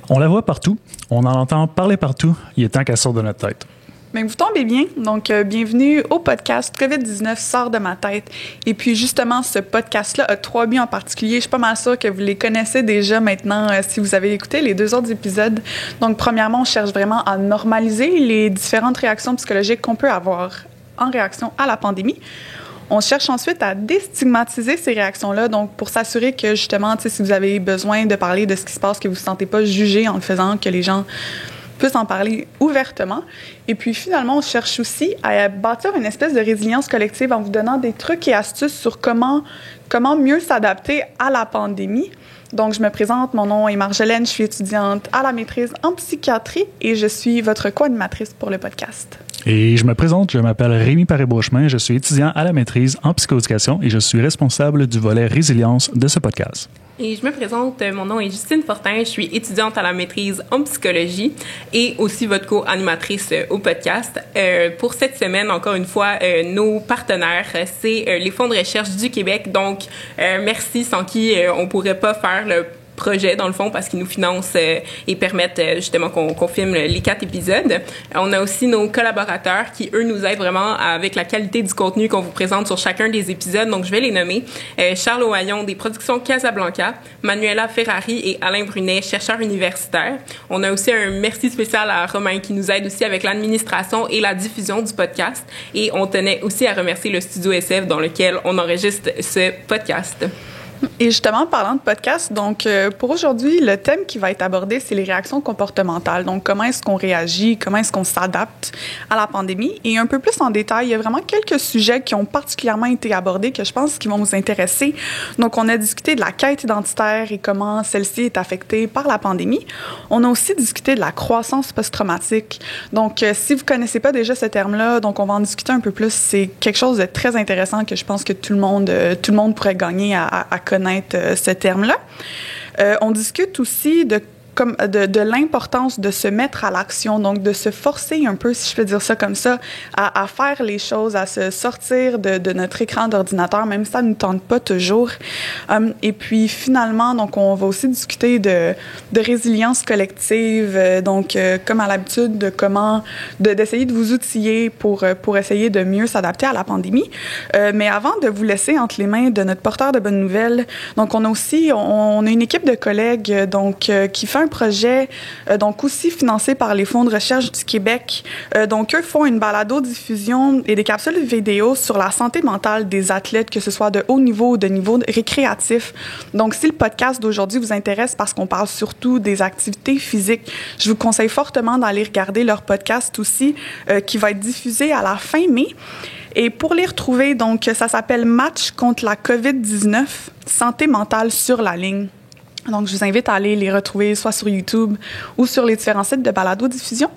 On la voit partout, on en entend parler partout, il est temps qu'elle sorte de notre tête. Bien, vous tombez bien. Donc, bienvenue au podcast COVID-19 sort de ma tête. Et puis, justement, ce podcast-là a 3 buts en particulier. Je suis pas mal sûre que vous les connaissez déjà maintenant si vous avez écouté les 2 autres épisodes. Donc, premièrement, on cherche vraiment à normaliser les différentes réactions psychologiques qu'on peut avoir en réaction à la pandémie. On cherche ensuite à déstigmatiser ces réactions-là, donc pour s'assurer que, justement, si vous avez besoin de parler de ce qui se passe, que vous ne vous sentez pas jugé en le faisant, que les gens puissent en parler ouvertement. Et puis, finalement, on cherche aussi à bâtir une espèce de résilience collective en vous donnant des trucs et astuces sur comment mieux s'adapter à la pandémie. Donc, je me présente, mon nom est Marjolaine, je suis étudiante à la maîtrise en psychiatrie et je suis votre co-animatrice pour le podcast. Et je me présente, je m'appelle Rémi Paré-Beauchemin, je suis étudiant à la maîtrise en psychoéducation et je suis responsable du volet résilience de ce podcast. Et je me présente, mon nom est Justine Fortin, je suis étudiante à la maîtrise en psychologie et aussi votre co-animatrice au podcast. Pour cette semaine, encore une fois, nos partenaires, c'est les fonds de recherche du Québec. Donc, merci, sans qui on pourrait pas faire le projet, dans le fond, parce qu'ils nous financent et permettent justement qu'on filme les 4 épisodes. On a aussi nos collaborateurs qui, eux, nous aident vraiment avec la qualité du contenu qu'on vous présente sur chacun des épisodes. Donc, je vais les nommer. Charles Ohaillon, des productions Casablanca, Manuela Ferrari et Alain Brunet, chercheurs universitaires. On a aussi un merci spécial à Romain qui nous aide aussi avec l'administration et la diffusion du podcast. Et on tenait aussi à remercier le studio SF dans lequel on enregistre ce podcast. Et justement, parlant de podcast, donc pour aujourd'hui, le thème qui va être abordé, c'est les réactions comportementales. Donc, comment est-ce qu'on réagit, comment est-ce qu'on s'adapte à la pandémie. Et un peu plus en détail, il y a vraiment quelques sujets qui ont particulièrement été abordés que je pense qui vont vous intéresser. Donc, on a discuté de la quête identitaire et comment celle-ci est affectée par la pandémie. On a aussi discuté de la croissance post-traumatique. Donc, si vous connaissez pas déjà ce terme-là, donc on va en discuter un peu plus. C'est quelque chose de très intéressant que je pense que tout le monde pourrait gagner à connaître ce terme-là. On discute aussi de l'importance de se mettre à l'action, donc de se forcer un peu, si je peux dire ça comme ça, à faire les choses, à se sortir de notre écran d'ordinateur, même si ça ne nous tente pas toujours. Et puis finalement, donc on va aussi discuter de résilience collective, donc comme à l'habitude, d'essayer de vous outiller pour essayer de mieux s'adapter à la pandémie. Mais avant de vous laisser entre les mains de notre porteur de bonnes nouvelles, donc on a une équipe de collègues donc qui fait un projet, donc aussi financé par les fonds de recherche du Québec. Donc, eux font une balado-diffusion et des capsules vidéo sur la santé mentale des athlètes, que ce soit de haut niveau ou de niveau récréatif. Donc, si le podcast d'aujourd'hui vous intéresse parce qu'on parle surtout des activités physiques, je vous conseille fortement d'aller regarder leur podcast aussi, qui va être diffusé à la fin mai. Et pour les retrouver, donc, ça s'appelle Match contre la COVID-19, santé mentale sur la ligne. Donc, je vous invite à aller les retrouver soit sur YouTube ou sur les différents sites de balado-diffusion.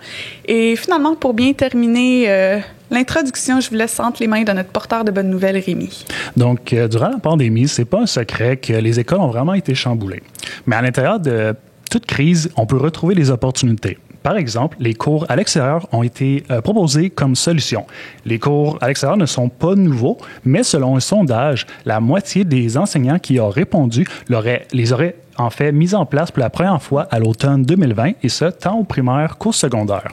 Et finalement, pour bien terminer l'introduction, je vous laisse entre les mains de notre porteur de bonnes nouvelles, Rémi. Donc, durant la pandémie, c'est pas un secret que les écoles ont vraiment été chamboulées. Mais à l'intérieur de toute crise, on peut retrouver des opportunités. Par exemple, les cours à l'extérieur ont été proposés comme solution. Les cours à l'extérieur ne sont pas nouveaux, mais selon un sondage, la moitié des enseignants qui ont répondu les auraient en fait mis en place pour la première fois à l'automne 2020, et ce, tant au primaire qu'au secondaire.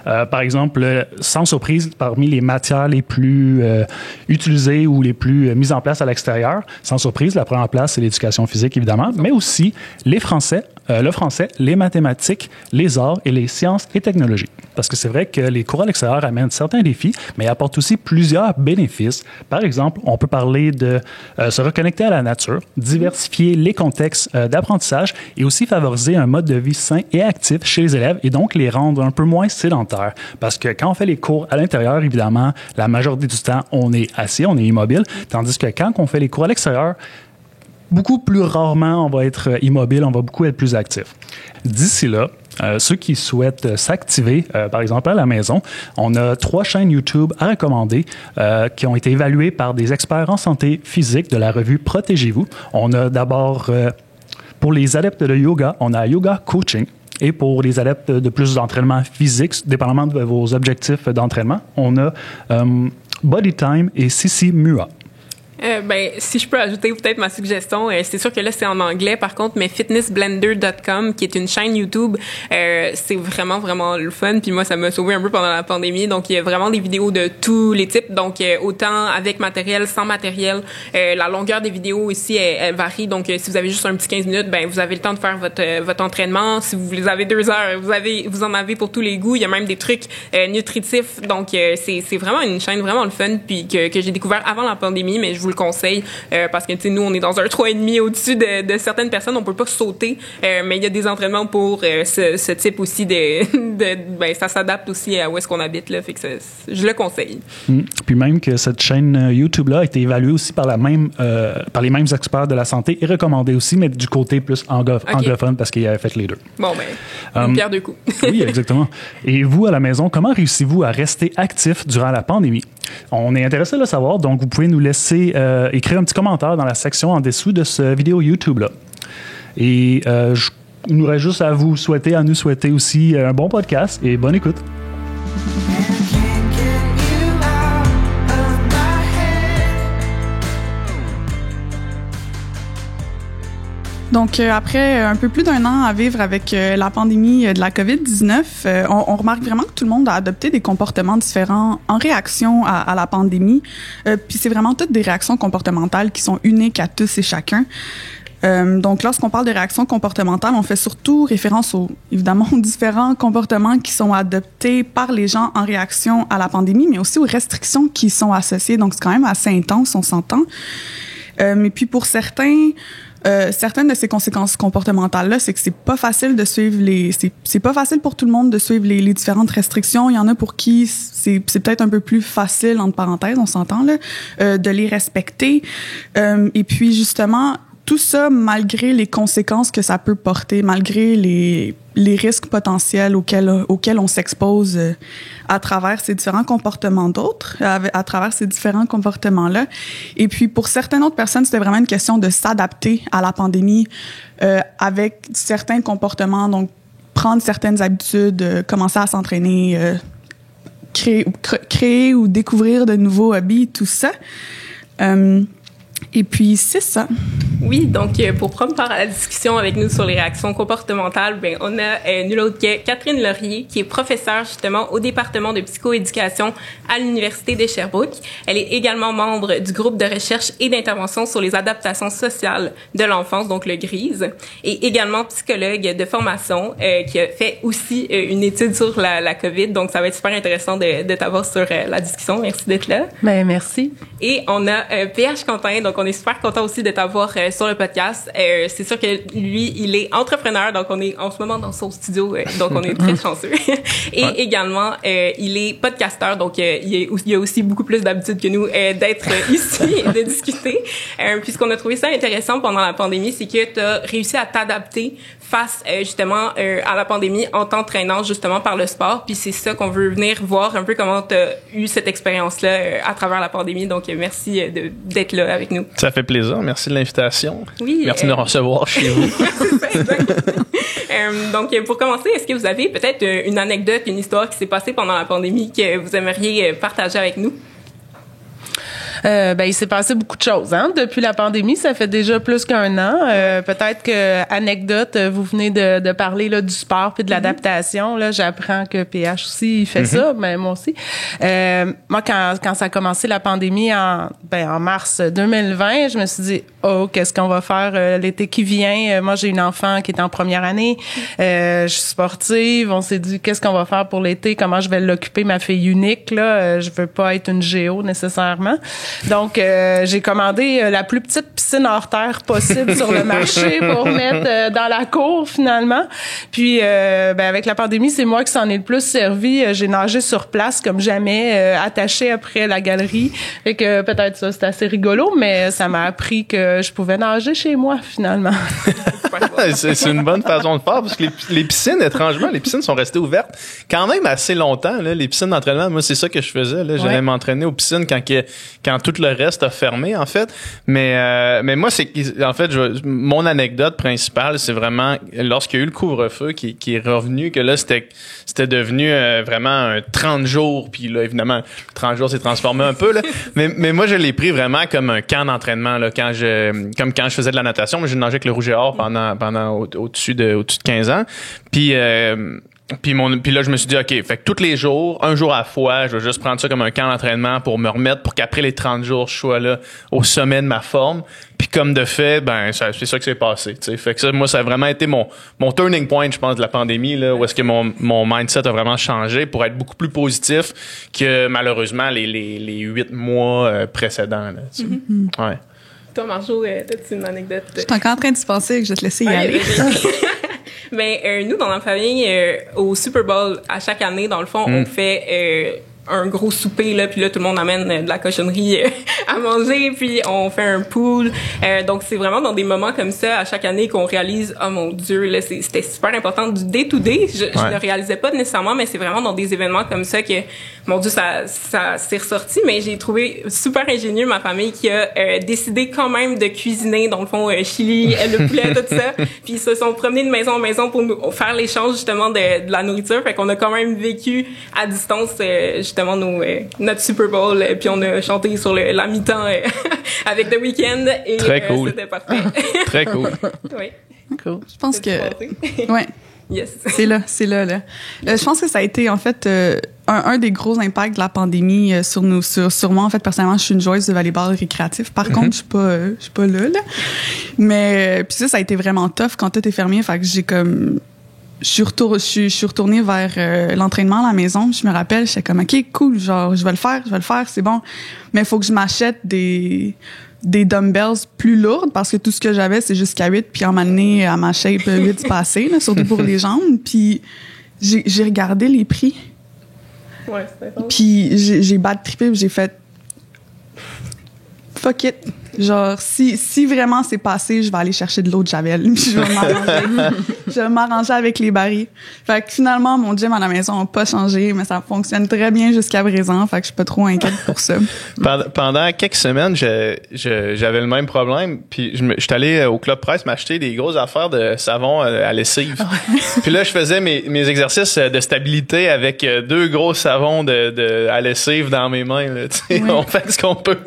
Par exemple, sans surprise, parmi les matières les plus utilisées ou les plus mises en place à l'extérieur, sans surprise, la première place, c'est l'éducation physique, évidemment, mais aussi le français, les mathématiques, les arts et les sciences et technologies. Parce que c'est vrai que les cours à l'extérieur amènent certains défis, mais apportent aussi plusieurs bénéfices. Par exemple, on peut parler de se reconnecter à la nature, diversifier les contextes d'apprentissage et aussi favoriser un mode de vie sain et actif chez les élèves et donc les rendre un peu moins sédentaires. Parce que quand on fait les cours à l'intérieur, évidemment, la majorité du temps, on est assis, on est immobile, tandis que quand on fait les cours à l'extérieur, beaucoup plus rarement, on va être immobile, on va beaucoup être plus actif. D'ici là, ceux qui souhaitent s'activer, par exemple à la maison, on a 3 chaînes YouTube à recommander qui ont été évaluées par des experts en santé physique de la revue Protégez-vous. On a d'abord, pour les adeptes de yoga, on a Yoga Coaching. Et pour les adeptes de plus d'entraînement physique, dépendamment de vos objectifs d'entraînement, on a Body Time et Sissi Mua. Si je peux ajouter peut-être ma suggestion, c'est sûr que là, c'est en anglais, par contre, mais fitnessblender.com, qui est une chaîne YouTube, c'est vraiment, vraiment le fun. Puis moi, ça m'a sauvé un peu pendant la pandémie. Donc, il y a vraiment des vidéos de tous les types. Donc, autant avec matériel, sans matériel. La longueur des vidéos aussi, elle varie. Donc, si vous avez juste un petit 15 minutes, vous avez le temps de faire votre entraînement. Si vous les avez 2 heures, vous en avez pour tous les goûts. Il y a même des trucs nutritifs. Donc, c'est vraiment une chaîne vraiment le fun, puis que j'ai découvert avant la pandémie, mais je vous le conseille parce que, tu sais, nous, on est dans un 3,5 au-dessus de certaines personnes. On peut pas sauter, mais il y a des entraînements pour ce type aussi ça s'adapte aussi à où est-ce qu'on habite, là. Fait que je le conseille. Puis même que cette chaîne YouTube-là a été évaluée aussi par les mêmes experts de la santé et recommandée aussi, mais du côté plus anglophone parce qu'il avait fait les deux. Bon, une pierre deux coups. Oui, exactement. Et vous, à la maison, comment réussissez-vous à rester actif durant la pandémie? On est intéressé de le savoir, donc vous pouvez nous laisser écrire un petit commentaire dans la section en dessous de ce vidéo YouTube-là. Et il nous reste juste à nous souhaiter aussi un bon podcast et bonne écoute. Donc, après un peu plus d'1 an à vivre avec la pandémie de la COVID-19, on remarque vraiment que tout le monde a adopté des comportements différents en réaction à la pandémie. Puis c'est vraiment toutes des réactions comportementales qui sont uniques à tous et chacun. Donc, lorsqu'on parle de réactions comportementales, on fait surtout référence évidemment, aux différents comportements qui sont adoptés par les gens en réaction à la pandémie, mais aussi aux restrictions qui y sont associées. Donc, c'est quand même assez intense, on s'entend. Mais puis, pour certaines de ces conséquences comportementales-là, c'est que c'est pas facile de suivre c'est pas facile pour tout le monde de suivre les différentes restrictions. Il y en a pour qui c'est peut-être un peu plus facile, entre parenthèses, on s'entend, là, de les respecter. Et puis, justement, tout ça, malgré les conséquences que ça peut porter, malgré les risques potentiels auxquels on s'expose à travers ces différents comportements à travers ces différents comportements-là. Et puis, pour certaines autres personnes, c'était vraiment une question de s'adapter à la pandémie avec certains comportements, donc prendre certaines habitudes, commencer à s'entraîner, créer ou découvrir de nouveaux hobbies, tout ça. Et puis, c'est ça. Oui, donc pour prendre part à la discussion avec nous sur les réactions comportementales, on a nul autre que Catherine Laurier, qui est professeure justement au département de psychoéducation à l'Université de Sherbrooke. Elle est également membre du groupe de recherche et d'intervention sur les adaptations sociales de l'enfance, donc le GRISE, et également psychologue de formation qui a fait aussi une étude sur la COVID. Donc, ça va être super intéressant de t'avoir sur la discussion. Merci d'être là. Ben, merci. Et on a PH Quentin, donc on est super content aussi de t'avoir sur le podcast. C'est sûr que lui, il est entrepreneur, donc on est en ce moment dans son studio, donc on est très chanceux. Et également, il est podcasteur, donc il a aussi beaucoup plus d'habitude que nous d'être ici et de discuter. Puisqu'on a trouvé ça intéressant pendant la pandémie, c'est que tu as réussi à t'adapter face justement à la pandémie en t'entraînant justement par le sport. Puis c'est ça qu'on veut venir voir un peu comment tu as eu cette expérience-là à travers la pandémie. Donc merci d'être là avec nous. Ça fait plaisir. Merci de l'invitation. Oui. Merci de nous recevoir chez vous. C'est ça, exactement. Donc, pour commencer, est-ce que vous avez peut-être une anecdote, une histoire qui s'est passée pendant la pandémie que vous aimeriez partager avec nous? Il s'est passé beaucoup de choses, hein. Depuis la pandémie, ça fait déjà plus qu'1 an. Peut-être que anecdote, vous venez de parler là du sport puis de l'adaptation. Là, j'apprends que PH aussi il fait ça, mais moi aussi. Moi, quand ça a commencé la pandémie en mars 2020, je me suis dit qu'est-ce qu'on va faire l'été qui vient. Moi, j'ai une enfant qui est en première année. Je suis sportive. On s'est dit qu'est-ce qu'on va faire pour l'été, comment je vais l'occuper, ma fille unique là. Je veux pas être une géo nécessairement. Donc, j'ai commandé la plus petite piscine hors terre possible sur le marché pour mettre dans la cour, finalement. Puis, avec la pandémie, c'est moi qui s'en ai le plus servi. J'ai nagé sur place comme jamais, attachée après la galerie. Fait que peut-être ça, c'est assez rigolo, mais ça m'a appris que je pouvais nager chez moi, finalement. C'est une bonne façon de faire, parce que les piscines, étrangement, les piscines sont restées ouvertes quand même assez longtemps. Là, les piscines d'entraînement, moi, c'est ça que je faisais. Là, j'allais m'entraîner aux piscines quand quand tout le reste a fermé, en fait. Mais moi, en fait, mon anecdote principale, c'est vraiment lorsqu'il y a eu le couvre-feu qui est revenu, que là, c'était devenu vraiment un 30 jours. Puis là, évidemment, 30 jours s'est transformé un peu, là. Mais moi, je l'ai pris vraiment comme un camp d'entraînement, là, comme quand je faisais de la natation. Moi, j'ai nagé avec le Rouge et Or pendant au-dessus de 15 ans. Puis là, je me suis dit, OK, fait que tous les jours, un jour à la fois, je vais juste prendre ça comme un camp d'entraînement pour me remettre, pour qu'après les 30 jours, je sois là au sommet de ma forme. Puis comme de fait, c'est ça qui s'est passé. T'sais. Fait que ça, moi, ça a vraiment été mon turning point, je pense, de la pandémie, là, où est-ce que mon mindset a vraiment changé pour être beaucoup plus positif que malheureusement les 8 mois précédents. Là, ouais. Toi, Marjo, t'as-tu une anecdote? Je suis encore en train de penser que je vais te laisser y aller. Mais nous, dans la famille, au Super Bowl, à chaque année, dans le fond, on fait un gros souper, là, puis là, tout le monde amène de la cochonnerie à manger, puis on fait un pool. Donc, c'est vraiment dans des moments comme ça, à chaque année, qu'on réalise, oh mon Dieu, là, c'était super important du day-to-day. Je le réalisais pas nécessairement, mais c'est vraiment dans des événements comme ça que, mon Dieu, ça s'est ressorti, mais j'ai trouvé super ingénieux ma famille qui a décidé quand même de cuisiner, dans le fond, chili, le poulet, tout ça. Puis ils se sont promenés de maison en maison pour nous faire l'échange, justement, de la nourriture. Fait qu'on a quand même vécu à distance, justement, notre Super Bowl, puis on a chanté sur la mi-temps avec The Weeknd. Et très cool. C'était parfait. Très cool. Oui. Cool. Je pense que... Ouais. Yes. C'est là. Je pense que ça a été, en fait, un des gros impacts de la pandémie sur nous, sur moi. En fait, personnellement, je suis une joueuse de volleyball récréatif. Par contre, je suis pas là. Mais, puis ça a été vraiment tough quand tout est fermé. Fait que j'ai comme... Je suis retournée vers l'entraînement à la maison. Je me rappelle, j'étais comme, OK, cool, genre, je vais le faire, c'est bon. Mais il faut que je m'achète des dumbbells plus lourdes parce que tout ce que j'avais, c'est jusqu'à 8. Puis en m'amener à ma shape 8 passé, là, surtout pour les jambes. Puis j'ai regardé les prix. Ouais, c'est ça. Puis j'ai bad trippé, j'ai fait fuck it. Genre, si vraiment c'est passé, je vais aller chercher de l'eau de Javel. Puis je vais m'arranger avec les barils. Fait que finalement, mon gym à la maison n'a pas changé, mais ça fonctionne très bien jusqu'à présent. Fait que je suis pas trop inquiète pour ça. Pendant quelques semaines, j'avais le même problème. Puis je suis allé au Club Price m'acheter des grosses affaires de savon à lessive. Puis là, je faisais mes exercices de stabilité avec 2 gros savons à lessive dans mes mains. Là, oui. On fait ce qu'on peut.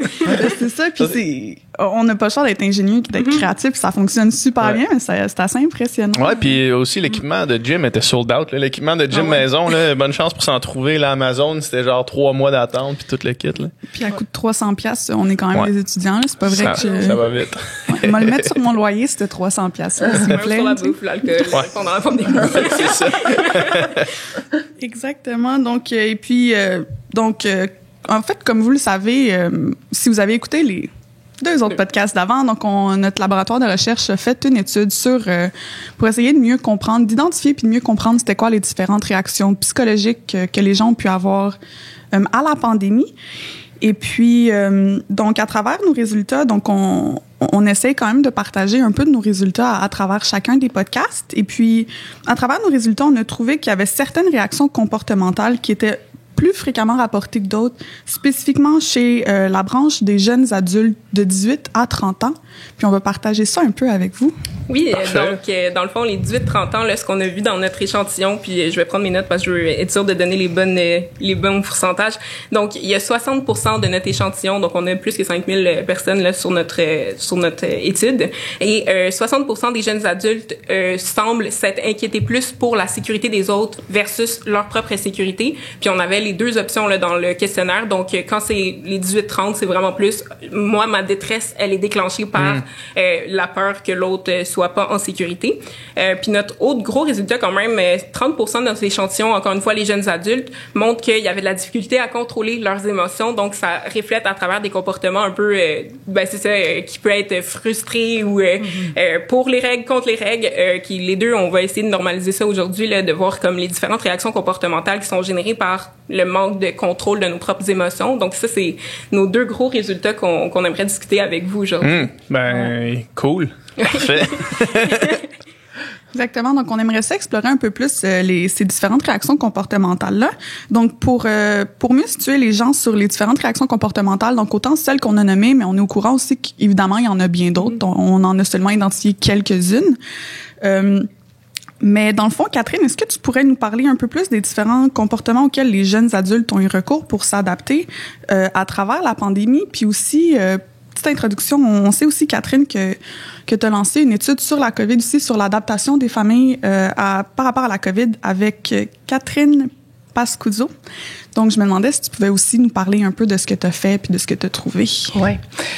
C'est ça. Puis on n'a pas le choix d'être ingénieux, d'être créatif. Ça fonctionne super bien, mais c'est assez impressionnant. Ouais, puis aussi l'équipement de gym était sold out. Là. L'équipement de gym maison, là, bonne chance pour s'en trouver. Là, Amazon, c'était genre 3 mois d'attente puis tout le kit. Là. Puis à coût de 300$, on est quand même des étudiants. Là. C'est pas vrai que ça va vite. Ouais, moi, le mettre sur mon loyer, c'était 300$. S'il vous plaît. Sur la bouffe, l'alcool, pendant la pandémie. C'est ça. Exactement. Donc, en fait, comme vous le savez, si vous avez écouté les 2 autres podcasts d'avant, donc notre laboratoire de recherche a fait une étude pour essayer de mieux comprendre, d'identifier puis de mieux comprendre c'était quoi les différentes réactions psychologiques que les gens ont pu avoir à la pandémie. Et puis, donc, à travers nos résultats, donc on essaie quand même de partager un peu de nos résultats à travers chacun des podcasts. Et puis, à travers nos résultats, on a trouvé qu'il y avait certaines réactions comportementales qui étaient plus fréquemment rapportées que d'autres, spécifiquement chez la branche des jeunes adultes de 18 à 30 ans. Puis on va partager ça un peu avec vous. Oui, donc dans le fond, les 18-30 ans, là, ce qu'on a vu dans notre échantillon, puis je vais prendre mes notes parce que je veux être sûre de donner les bons pourcentages. Donc, il y a 60% de notre échantillon, donc on a plus que 5000 personnes là, sur notre étude, et 60% des jeunes adultes semblent s'être inquiétés plus pour la sécurité des autres versus leur propre sécurité. Puis on avait les 2 options là, dans le questionnaire. Donc, quand c'est les 18-30, c'est vraiment plus, moi, ma détresse, elle est déclenchée par la peur que l'autre soit pas en sécurité. Puis notre autre gros résultat quand même, 30% de notre échantillon, encore une fois, les jeunes adultes, montrent qu'il y avait de la difficulté à contrôler leurs émotions. Donc, ça reflète à travers des comportements un peu, c'est ça, qui peut être frustré ou pour les règles, contre les règles. Qui les 2, on va essayer de normaliser ça aujourd'hui, là, de voir comme les différentes réactions comportementales qui sont générées par le manque de contrôle de nos propres émotions. Donc, ça, c'est nos 2 gros résultats qu'on aimerait discuter avec vous aujourd'hui. Cool. Parfait. Exactement. Donc, on aimerait ça explorer un peu plus ces différentes réactions comportementales-là. Donc, pour mieux situer les gens sur les différentes réactions comportementales, donc autant celles qu'on a nommées, mais on est au courant aussi qu'évidemment, il y en a bien d'autres. On en a seulement identifié quelques-unes. Mais dans le fond, Catherine, est-ce que tu pourrais nous parler un peu plus des différents comportements auxquels les jeunes adultes ont eu recours pour s'adapter à travers la pandémie? Puis aussi, petite introduction, on sait aussi, Catherine, que tu as lancé une étude sur la COVID aussi, sur l'adaptation des familles par rapport à la COVID avec Catherine Pascuzzo. Donc, je me demandais si tu pouvais aussi nous parler un peu de ce que tu as fait puis de ce que tu as trouvé. Oui.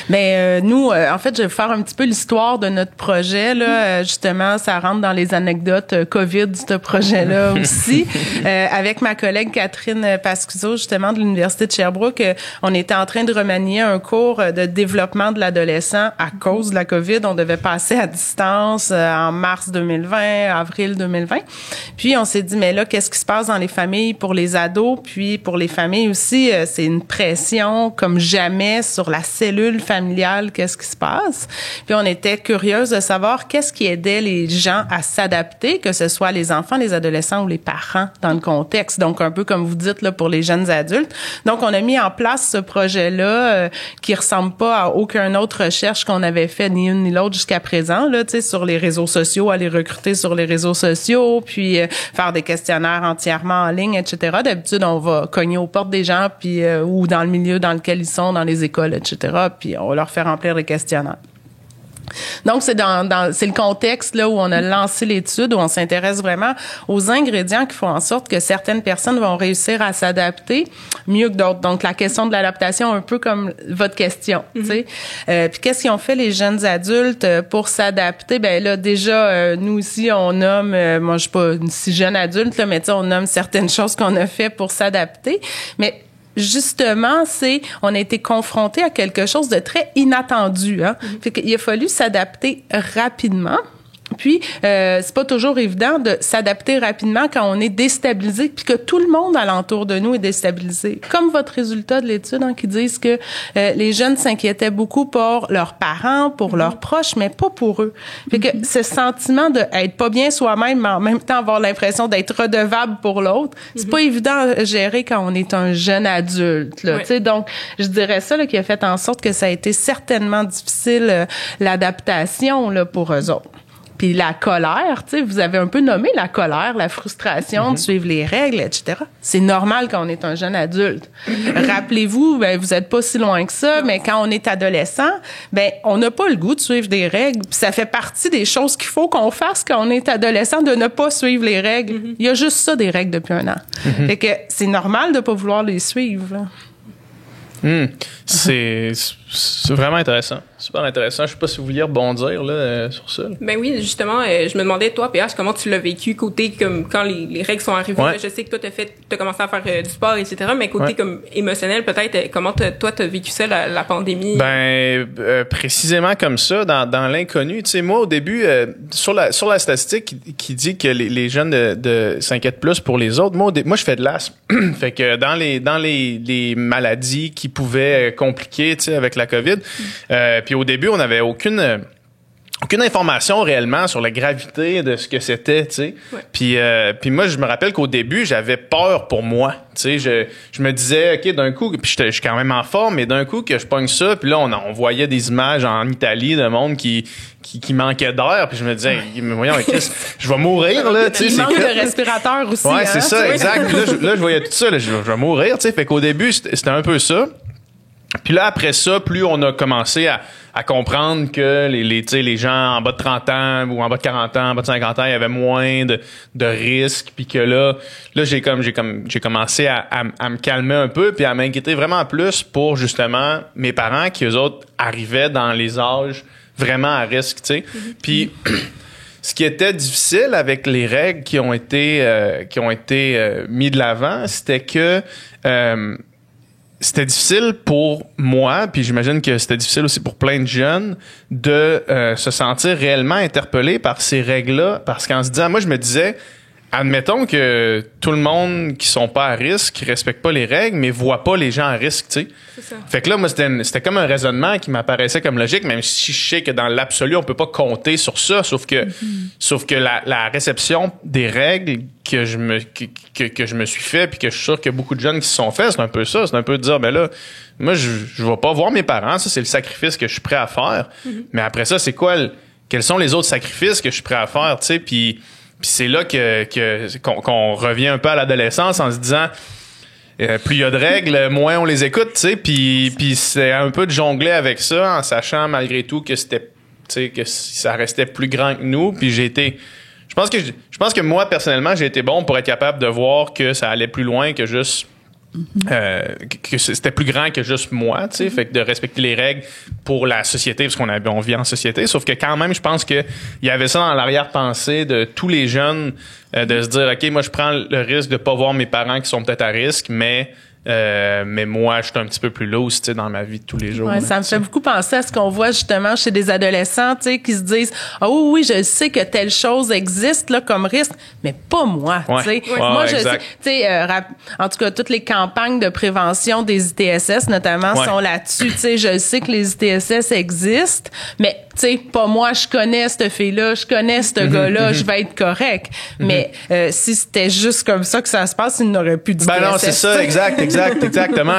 Mais nous, en fait, je vais faire un petit peu l'histoire de notre projet. Là, justement, ça rentre dans les anecdotes COVID de ce projet-là aussi. Avec ma collègue Catherine Pascuzzo, justement, de l'Université de Sherbrooke, on était en train de remanier un cours de développement de l'adolescent à cause de la COVID. On devait passer à distance en mars 2020, avril 2020. Puis, on s'est dit, mais là, qu'est-ce qui se passe dans les familles pour les ados? Puis, pour les familles aussi, c'est une pression comme jamais sur la cellule familiale, qu'est-ce qui se passe. Puis on était curieuse de savoir qu'est-ce qui aidait les gens à s'adapter, que ce soit les enfants, les adolescents ou les parents dans le contexte. Donc un peu comme vous dites là pour les jeunes adultes. Donc on a mis en place ce projet-là qui ressemble pas à aucune autre recherche qu'on avait fait ni une ni l'autre jusqu'à présent là, tu sais, sur les réseaux sociaux, aller recruter sur les réseaux sociaux, puis faire des questionnaires entièrement en ligne, etc. D'habitude on va cogner aux portes des gens, puis ou dans le milieu dans lequel ils sont, dans les écoles, etc. Puis on leur fait remplir les questionnaires. Donc, c'est c'est le contexte là où on a lancé l'étude, où on s'intéresse vraiment aux ingrédients qui font en sorte que certaines personnes vont réussir à s'adapter mieux que d'autres. Donc, la question de l'adaptation, un peu comme votre question, tu sais. Puis, qu'est-ce qu'ils ont fait les jeunes adultes pour s'adapter? Ben là, déjà, nous ici, on nomme, moi, je suis pas une si jeune adulte, là, mais tu sais, on nomme certaines choses qu'on a fait pour s'adapter. Mais justement, on a été confronté à quelque chose de très inattendu, hein. Fait qu'il a fallu s'adapter rapidement. Puis, c'est pas toujours évident de s'adapter rapidement quand on est déstabilisé puis que tout le monde alentour de nous est déstabilisé. Comme votre résultat de l'étude, hein, qui disent que les jeunes s'inquiétaient beaucoup pour leurs parents, pour leurs proches, mais pas pour eux. Fait que ce sentiment de être pas bien soi-même, mais en même temps avoir l'impression d'être redevable pour l'autre, c'est pas évident à gérer quand on est un jeune adulte, là. Tu sais, donc, je dirais ça, là, qui a fait en sorte que ça a été certainement difficile, l'adaptation, là, pour eux autres. Puis la colère, tu sais, vous avez un peu nommé la colère, la frustration de suivre les règles, etc. C'est normal quand on est un jeune adulte. Rappelez-vous, ben vous êtes pas si loin que ça, mais quand on est adolescent, ben on n'a pas le goût de suivre des règles. Puis ça fait partie des choses qu'il faut qu'on fasse quand on est adolescent, de ne pas suivre les règles. Il y a juste ça des règles depuis un an. Fait que c'est normal de pas vouloir les suivre, là. C'est vraiment intéressant. Super intéressant. Je sais pas si vous vouliez rebondir là, sur ça. Ben oui, justement, je me demandais, toi, PH, comment tu l'as vécu côté comme quand les règles sont arrivées. Ouais. Là, je sais que toi, t'as commencé à faire du sport, etc. Mais côté comme émotionnel, peut-être, comment toi, t'as vécu ça, la pandémie? Ben, précisément comme ça, dans l'inconnu. Tu sais, moi, au début, sur la statistique qui dit que les jeunes s'inquiètent plus pour les autres, moi, je fais de l'asthme. Fait que dans les maladies qui pouvaient compliquer, tu sais, avec la COVID, puis au début, on n'avait aucune information réellement sur la gravité de ce que c'était, tu sais. Ouais. Puis moi, je me rappelle qu'au début, j'avais peur pour moi. Tu sais, je me disais, OK, d'un coup, puis je suis quand même en forme, mais d'un coup que je pogne ça, puis là, on voyait des images en Italie de monde qui manquait d'air, puis je me disais, voyons, je vais mourir, là, tu sais. Il manque de respirateur aussi. Ouais, hein? c'est ça, exact. Là, je voyais tout ça, là, je vais mourir, tu sais. Fait qu'au début, c'était un peu ça. Puis là, après ça, plus on a commencé à comprendre que les gens en bas de 30 ans ou en bas de 40 ans, en bas de 50 ans, il y avait moins de risques, puis que là j'ai commencé à me calmer un peu, puis à m'inquiéter vraiment plus pour justement mes parents qui eux autres arrivaient dans les âges vraiment à risque, tu sais. Puis ce qui était difficile avec les règles qui ont été mis de l'avant, c'était que c'était difficile pour moi, puis j'imagine que c'était difficile aussi pour plein de jeunes, de se sentir réellement interpellé par ces règles-là, parce qu'en se disant, moi je me disais, admettons que tout le monde qui sont pas à risque respecte pas les règles, mais voit pas les gens à risque, tu sais. C'est ça. Fait que là, moi, c'était comme un raisonnement qui m'apparaissait comme logique, même si je sais que dans l'absolu, on peut pas compter sur ça, sauf que la réception des règles que je me suis fait, puis que je suis sûr que beaucoup de jeunes qui se sont fait, c'est un peu ça, c'est un peu de dire, ben là, moi, je vais pas voir mes parents, ça, c'est le sacrifice que je suis prêt à faire, mais après ça, c'est quoi, quels sont les autres sacrifices que je suis prêt à faire, tu sais, puis c'est là qu'on revient un peu à l'adolescence en se disant, plus il y a de règles, moins on les écoute, tu sais, puis c'est un peu de jongler avec ça en sachant malgré tout que c'était, tu sais, que ça restait plus grand que nous, puis je pense que moi personnellement j'ai été bon pour être capable de voir que ça allait plus loin que juste que c'était plus grand que juste moi, tu sais, fait que de respecter les règles pour la société parce on vit en société, sauf que quand même je pense que il y avait ça dans l'arrière-pensée de tous les jeunes de se dire OK, moi je prends le risque de pas voir mes parents qui sont peut-être à risque, mais moi, je suis un petit peu plus loose, tu sais, dans ma vie de tous les jours. Ouais, ça me fait beaucoup penser à ce qu'on voit justement chez des adolescents, tu sais, qui se disent oh oui, je sais que telle chose existe là comme risque, mais pas moi, tu sais. Moi, je sais, tu sais, en tout cas, toutes les campagnes de prévention des ITSS notamment sont là-dessus. Tu sais, je sais que les ITSS existent, mais tu sais, pas moi, je connais cette fille-là, je connais ce gars-là, je vais être correct. Mais si c'était juste comme ça que ça se passe, il n'aurait plus d'ITSS. Ben non, c'est ça, exactement.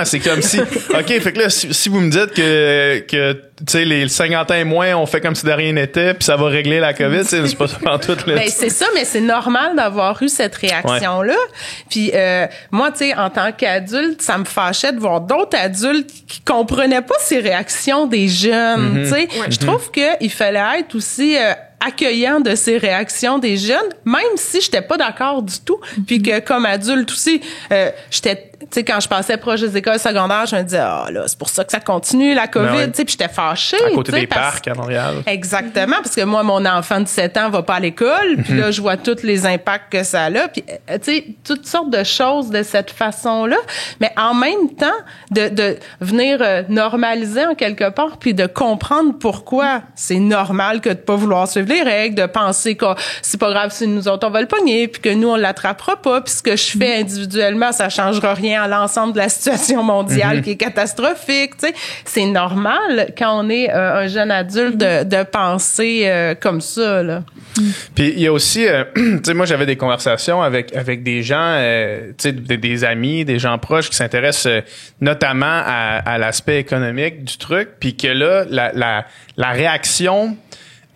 C'est comme si, OK, fait que là, si vous me dites que tu sais, les 50 ans et moins, on fait comme si de rien n'était, puis ça va régler la COVID, c'est pas ça en tout. Là. Ben, c'est ça, mais c'est normal d'avoir eu cette réaction-là. Puis moi, tu sais, en tant qu'adulte, ça me fâchait de voir d'autres adultes qui comprenaient pas ces réactions des jeunes, tu sais. Je trouve qu'il fallait être aussi accueillant de ces réactions des jeunes, même si j'étais pas d'accord du tout, puis que comme adulte aussi, j'étais, tu sais, quand je passais proche des écoles secondaires, je me disais, là, c'est pour ça que ça continue, la COVID, tu sais, puis j'étais fâchée. À côté des parcs à Montréal. Exactement, parce que moi, mon enfant de 7 ans va pas à l'école, puis là, je vois tous les impacts que ça a, puis, tu sais, toutes sortes de choses de cette façon-là, mais en même temps, de venir normaliser en quelque part, puis de comprendre pourquoi c'est normal que de pas vouloir suivre les règles, de penser que c'est pas grave si nous autres on va le pogner, puis que nous on l'attrapera pas, puis ce que je fais individuellement ça changera rien à l'ensemble de la situation mondiale qui est catastrophique, tu sais. C'est normal quand on est un jeune adulte de penser comme ça là. Puis il y a aussi, tu sais, moi j'avais des conversations avec des gens, tu sais, des amis, des gens proches qui s'intéressent notamment à l'aspect économique du truc, puis que là la réaction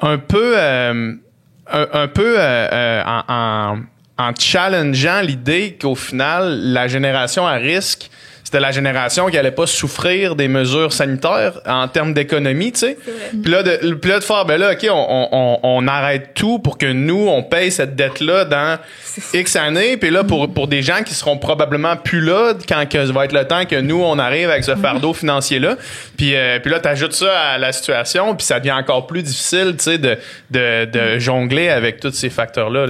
un peu en challengeant l'idée qu'au final la génération à risque c'était la génération qui allait pas souffrir des mesures sanitaires en termes d'économie, tu sais. Puis là de faire ben là OK, on arrête tout pour que nous on paye cette dette là dans X années, puis là pour des gens qui seront probablement plus là quand que ça va être le temps que nous on arrive avec ce fardeau financier là. Puis là t'ajoutes ça à la situation, puis ça devient encore plus difficile, tu sais, de jongler avec tous ces facteurs là.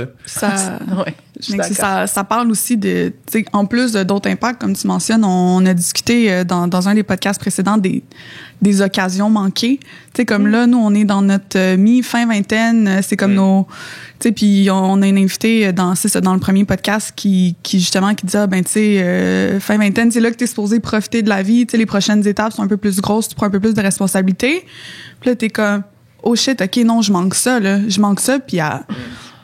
Ça parle aussi de, tu sais, en plus d'autres impacts, comme tu mentionnes, on a discuté dans un des podcasts précédents des occasions manquées. Tu sais, comme là, nous, on est dans notre mi-fin vingtaine, c'est comme nos, tu sais, puis on a une invitée dans le premier podcast qui justement qui dit ben tu sais, fin vingtaine, c'est là que t'es supposé profiter de la vie. Tu sais, les prochaines étapes sont un peu plus grosses, tu prends un peu plus de responsabilités. Puis là, t'es comme oh shit, ok, non, je manque ça, puis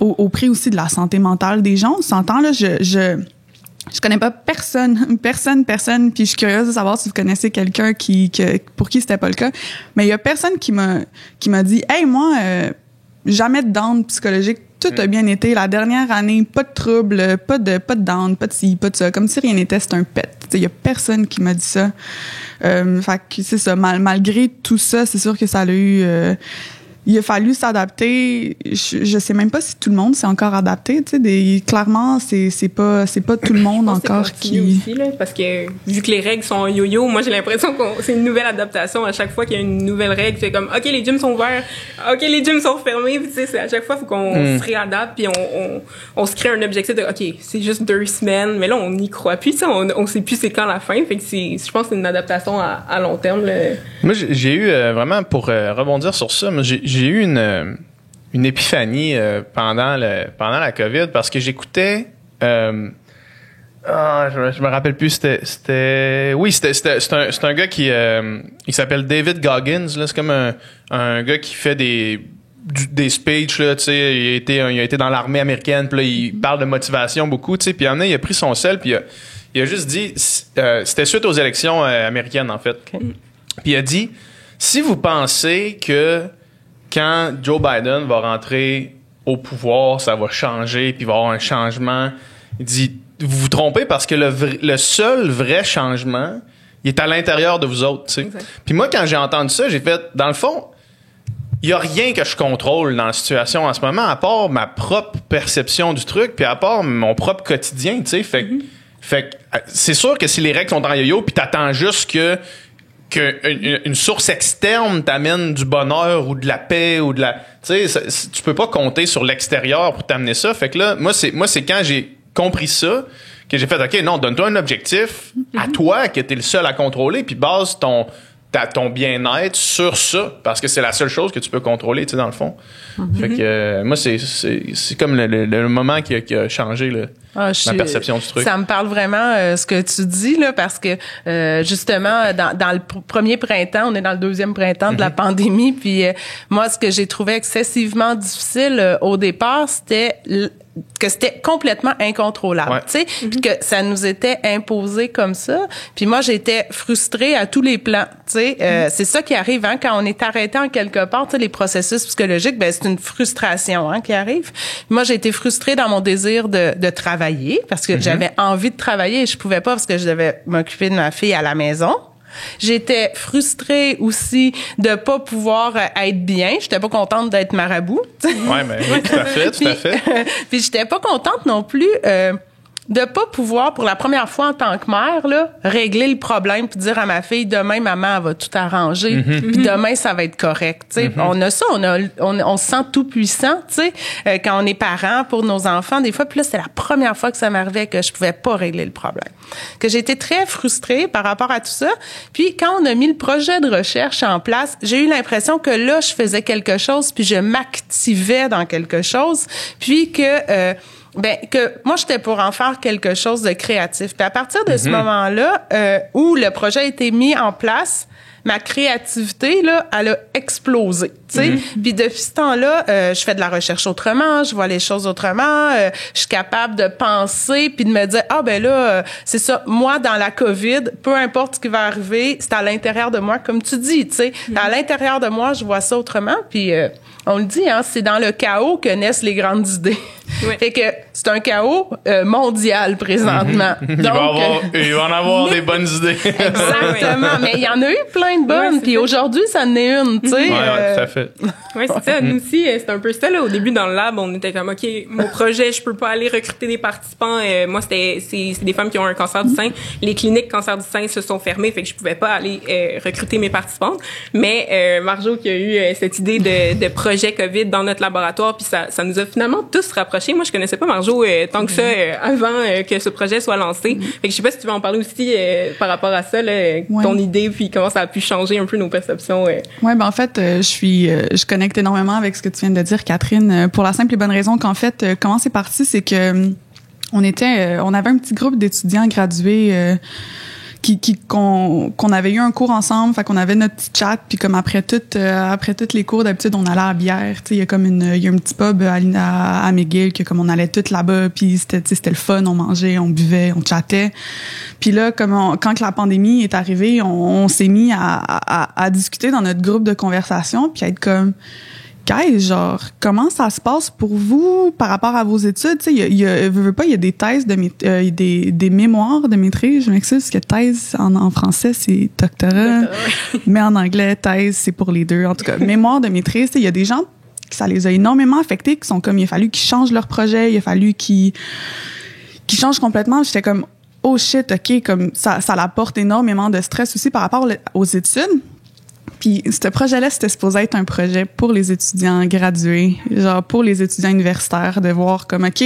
au prix aussi de la santé mentale des gens. On s'entend, là, je connais pas personne, puis je suis curieuse de savoir si vous connaissez quelqu'un pour qui c'était pas le cas. Mais il y a personne qui m'a dit, hey, moi, jamais de down psychologique, tout a bien été. La dernière année, pas de trouble, pas de down, pas de ci, pas de ça. Comme si rien n'était, c'est un pet. Il y a personne qui m'a dit ça. Fait que c'est ça, malgré tout ça, c'est sûr que ça a eu... il a fallu s'adapter. Je sais même pas si tout le monde s'est encore adapté. Tu sais, clairement, c'est pas tout le monde encore qui. Aussi, là, parce que vu que les règles sont yo-yo, moi j'ai l'impression que c'est une nouvelle adaptation à chaque fois qu'il y a une nouvelle règle. C'est comme ok, les gyms sont ouverts, ok, les gyms sont fermés. Puis tu sais, c'est à chaque fois faut qu'on se réadapte puis on se crée un objectif de ok, c'est juste 2 semaines, mais là on n'y croit plus. On sait plus c'est quand la fin. Fait que je pense que c'est une adaptation à long terme. Là. Moi j'ai eu vraiment pour rebondir sur ça. Moi, j'ai eu une épiphanie pendant la COVID parce que j'écoutais... je me rappelle plus, c'est un gars qui il s'appelle David Goggins, là, c'est comme un gars qui fait des speeches, là, tu sais, il a été dans l'armée américaine, puis là il parle de motivation beaucoup, tu sais, puis un moment il a pris son sel, puis il a juste dit c'était suite aux élections américaines en fait. Okay. Puis il a dit si vous pensez que quand Joe Biden va rentrer au pouvoir, ça va changer, puis il va y avoir un changement, il dit vous vous trompez parce que le seul vrai changement, il est à l'intérieur de vous autres, tu sais. Puis moi, quand j'ai entendu ça, j'ai fait, dans le fond, il y a rien que je contrôle dans la situation en ce moment, à part ma propre perception du truc, puis à part mon propre quotidien, tu sais. Fait que c'est sûr que si les règles sont en yo-yo, puis t'attends juste que une source externe t'amène du bonheur ou de la paix ou de la... Tu sais, tu peux pas compter sur l'extérieur pour t'amener ça. Fait que là, moi, c'est quand j'ai compris ça que j'ai fait OK, non, donne-toi un objectif à toi que t'es le seul à contrôler puis base ton bien-être sur ça parce que c'est la seule chose que tu peux contrôler, tu sais, dans le fond. Fait que moi c'est comme le moment qui a changé ma perception du truc. Ça me parle vraiment ce que tu dis là parce que justement dans le premier printemps, on est dans le deuxième printemps de la pandémie puis moi ce que j'ai trouvé excessivement difficile au départ, c'était que c'était complètement incontrôlable, tu sais, puis que ça nous était imposé comme ça. Puis moi, j'étais frustrée à tous les plans, tu sais. C'est ça qui arrive quand on est arrêté en quelque part, tu sais, les processus psychologiques, ben c'est une frustration qui arrive. Moi, j'ai été frustrée dans mon désir de travailler parce que j'avais envie de travailler et je pouvais pas parce que je devais m'occuper de ma fille à la maison. J'étais frustrée aussi de pas pouvoir être bien. J'étais pas contente d'être marabout. Ouais, mais tout à fait. Puis j'étais pas contente non plus de pas pouvoir, pour la première fois en tant que mère, là, régler le problème puis dire à ma fille, demain, maman, elle va tout arranger puis demain, ça va être correct. Tu sais, on a ça, on se sent tout puissant, tu sais, quand on est parent pour nos enfants, des fois. Puis là, c'était la première fois que ça m'arrivait que je pouvais pas régler le problème. Que j'ai été très frustrée par rapport à tout ça. Puis quand on a mis le projet de recherche en place, j'ai eu l'impression que là, je faisais quelque chose puis je m'activais dans quelque chose puis que moi j'étais pour en faire quelque chose de créatif. Puis à partir de ce moment-là où le projet a été mis en place, ma créativité là, elle a explosé, tu sais. Puis depuis ce temps-là, je fais de la recherche autrement, je vois les choses autrement, je suis capable de penser puis de me dire c'est ça, moi dans la COVID, peu importe ce qui va arriver, c'est à l'intérieur de moi comme tu dis, tu sais. À l'intérieur de moi, je vois ça autrement puis on le dit, c'est dans le chaos que naissent les grandes idées. Oui. Fait que c'est un chaos mondial présentement. Donc, il va en avoir des bonnes idées. Exactement, mais il y en a eu plein de bonnes. Puis aujourd'hui, ça en est une, tu sais. Oui, tout à fait. Oui, c'est ça. Nous aussi, c'est un peu ça. Là. Au début, dans le lab, on était comme, OK, mon projet, je peux pas aller recruter des participants. Moi, c'est des femmes qui ont un cancer du sein. Les cliniques cancer du sein se sont fermées, fait que je pouvais pas aller recruter mes participantes. Mais Marjo qui a eu cette idée de projet COVID dans notre laboratoire, puis ça nous a finalement tous rapprochés. Moi, je connaissais pas Marjo tant que ça avant que ce projet soit lancé. Fait que je sais pas si tu veux en parler aussi par rapport à ça, là, ton idée, puis comment ça a pu changer un peu nos perceptions. Ouais, en fait, je connecte énormément avec ce que tu viens de dire, Catherine, pour la simple et bonne raison qu'en fait, comment c'est parti, c'est que on avait un petit groupe d'étudiants gradués qu'on avait eu un cours ensemble, fait qu'on avait notre petit chat, puis comme après toutes les cours d'habitude on allait à la bière, tu sais, il y a un petit pub à McGill que comme on allait toutes là-bas, puis c'était le fun, on mangeait, on buvait, on chattait. Puis là quand la pandémie est arrivée, on s'est mis à discuter dans notre groupe de conversation, puis à être comme guys, genre, comment ça se passe pour vous par rapport à vos études? Tu sais, il y a des thèses des mémoires de maîtrise. Je m'excuse parce que thèse en français, c'est doctorat. Mais en anglais, thèse, c'est pour les deux. En tout cas, mémoire de maîtrise, tu sais, il y a des gens que ça les a énormément affectés, qui sont comme, il a fallu qu'ils changent leur projet, il a fallu qu'ils changent complètement. J'étais comme, oh shit, OK, comme ça apporte énormément de stress aussi par rapport aux études. Puis ce projet-là, c'était supposé être un projet pour les étudiants gradués, genre pour les étudiants universitaires, de voir comme, OK,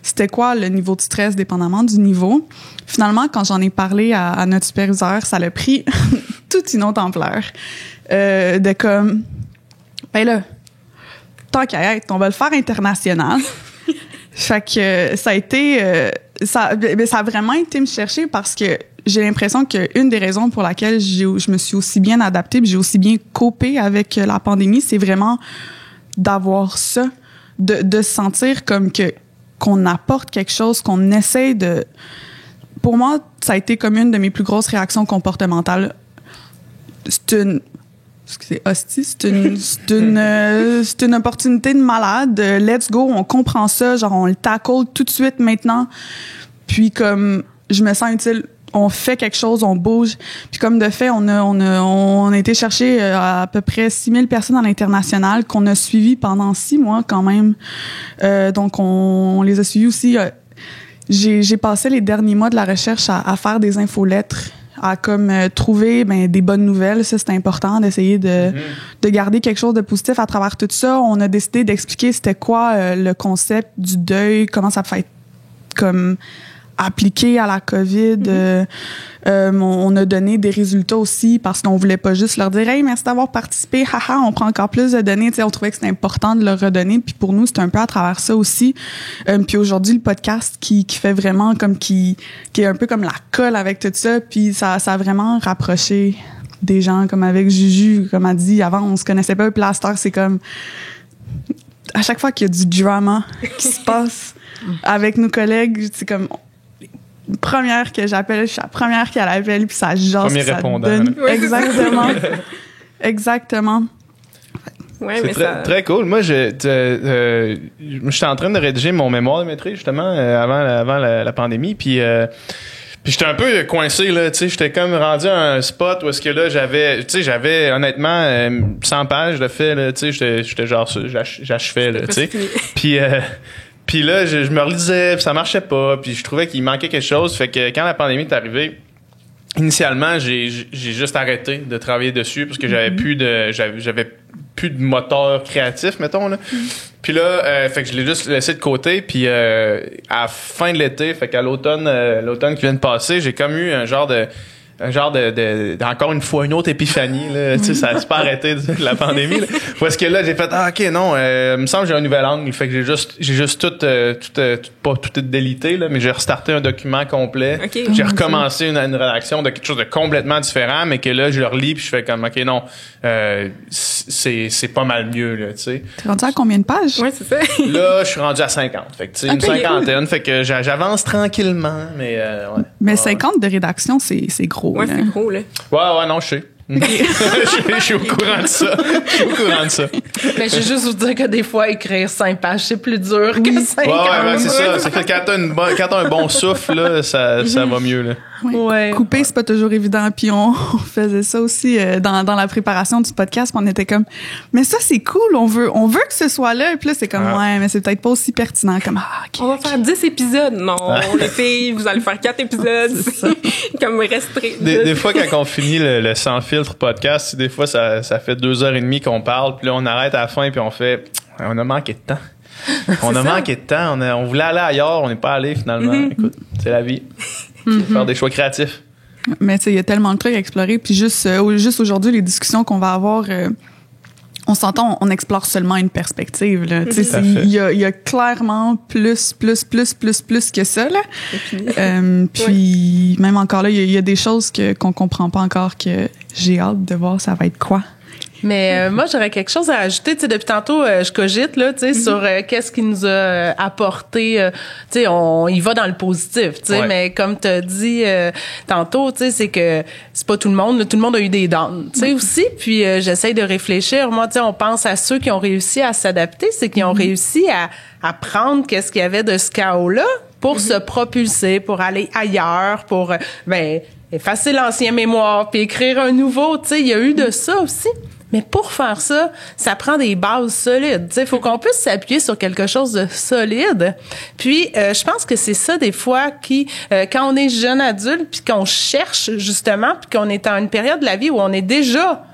c'était quoi le niveau de stress dépendamment du niveau. Finalement, quand j'en ai parlé à notre superviseur, ça l'a pris toute une autre ampleur. De comme, ben là, tant qu'à être, on va le faire international. Fait que ça a été... ça a vraiment été me chercher parce que j'ai l'impression qu'une des raisons pour laquelle je me suis aussi bien adaptée puis j'ai aussi bien copé avec la pandémie, c'est vraiment d'avoir ça, de se sentir comme qu'on apporte quelque chose, qu'on essaie de... Pour moi, ça a été comme une de mes plus grosses réactions comportementales. C'est une opportunité de malade. Let's go, on comprend ça, genre on le tackle tout de suite maintenant. Puis comme je me sens utile, on fait quelque chose, on bouge. Puis comme de fait, on a été chercher à peu près 6000 personnes à l'international qu'on a suivies pendant 6 mois quand même. Donc on les a suivis aussi. J'ai passé les derniers mois de la recherche à faire des infolettres, à comme trouver des bonnes nouvelles. Ça, c'est important d'essayer de garder quelque chose de positif à travers tout ça. On a décidé d'expliquer c'était quoi le concept du deuil, comment ça peut être comme appliqué à la COVID. On a donné des résultats aussi parce qu'on voulait pas juste leur dire « Hey, merci d'avoir participé, haha, on prend encore plus de données. » On trouvait que c'était important de leur redonner. Puis pour nous, c'est un peu à travers ça aussi. Puis aujourd'hui, le podcast qui fait vraiment comme qui est un peu comme la colle avec tout ça. Puis ça a vraiment rapproché des gens comme avec Juju, comme elle dit. Avant, on se connaissait pas. Puis là, à cette heure, c'est comme... À chaque fois qu'il y a du drama qui se passe avec nos collègues, c'est comme... Première que j'appelle, je suis la première qui l'appelle, puis ça jase. Premier ça répondant. Donne... Exactement. Exactement. Ouais, c'est mais très, très cool. Moi, j'étais en train de rédiger mon mémoire de maîtrise, justement, avant la pandémie, puis j'étais un peu coincé, là, tu sais, j'étais comme rendu à un spot où est-ce que là, j'avais honnêtement 100 pages de fait, là, tu sais, j'étais genre, j'achevais, là, tu sais. Puis là, je me relisais, puis ça marchait pas, puis je trouvais qu'il manquait quelque chose. Fait que quand la pandémie est arrivée, initialement, j'ai juste arrêté de travailler dessus parce que j'avais plus de moteur créatif, mettons, là. Puis là, fait que je l'ai juste laissé de côté. Puis à la fin de l'été, fait qu'à l'automne qui vient de passer, j'ai comme eu un genre de encore une fois une autre épiphanie, là. Tu sais, ça a pas arrêté la pandémie, là. Où est-ce que là j'ai fait ok, non, me semble que j'ai un nouvel angle. Fait que j'ai juste pas tout délité, là, mais j'ai restarté un document complet. Okay. J'ai recommencé une rédaction de quelque chose de complètement différent, mais que là je le relis puis je fais comme ok, non, c'est pas mal mieux, là, tu sais. T'es rendu à combien de pages? Ouais, c'est ça. Là, je suis rendu à 50. Fait que tu sais, une cinquantaine, fait que j'avance tranquillement, mais ouais. Mais 50 de rédaction, c'est gros. Ouais, c'est gros, là. Ouais, non, je sais. Je suis au courant de ça. Mais je vais juste vous dire que des fois, écrire 5 pages, c'est plus dur que 50. Ouais, c'est ça. C'est que quand t'as un bon souffle, là, ça va mieux, là. Ouais. Couper, c'est pas toujours évident. Puis on faisait ça aussi dans la préparation du podcast. Puis on était comme, mais ça, c'est cool. On veut que ce soit là. Et puis là, c'est comme, ouais, mais c'est peut-être pas aussi pertinent. Comme, okay, on va faire 10 épisodes. Non, les filles, vous allez faire 4 épisodes. Comme restreint. Des fois, quand on finit le sans filtre podcast, des fois, ça fait 2h30 qu'on parle. Puis là, on arrête à la fin. Puis on fait, on a manqué de temps. On voulait aller ailleurs. On n'est pas allé finalement. Écoute, c'est la vie. Faire des choix créatifs. Mais tu sais, il y a tellement de trucs à explorer. Puis juste aujourd'hui, les discussions qu'on va avoir, on s'entend, on explore seulement une perspective. Là. Tu sais, il y a clairement plus que ça. Là. Puis même encore là, il y a des choses qu'on comprend pas encore que j'ai hâte de voir ça va être quoi. Mais moi, j'aurais quelque chose à ajouter. Tu sais, depuis tantôt, je cogite là, tu sais, sur qu'est-ce qui nous a apporté. Tu sais, on y va dans le positif. Tu sais, mais comme tu as dit tantôt, tu sais, c'est que c'est pas tout le monde. Tout le monde a eu des downs. Tu sais aussi. Puis j'essaye de réfléchir. Moi, tu sais, on pense à ceux qui ont réussi à s'adapter, c'est qui ont réussi à prendre qu'est-ce qu'il y avait de ce chaos-là pour se propulser, pour aller ailleurs, pour effacer l'ancien mémoire puis écrire un nouveau. Tu sais, il y a eu de ça aussi. Mais pour faire ça, ça prend des bases solides. Il faut qu'on puisse s'appuyer sur quelque chose de solide. Puis, je pense que c'est ça des fois qui, quand on est jeune adulte, puis qu'on cherche justement, puis qu'on est dans une période de la vie où on est déjà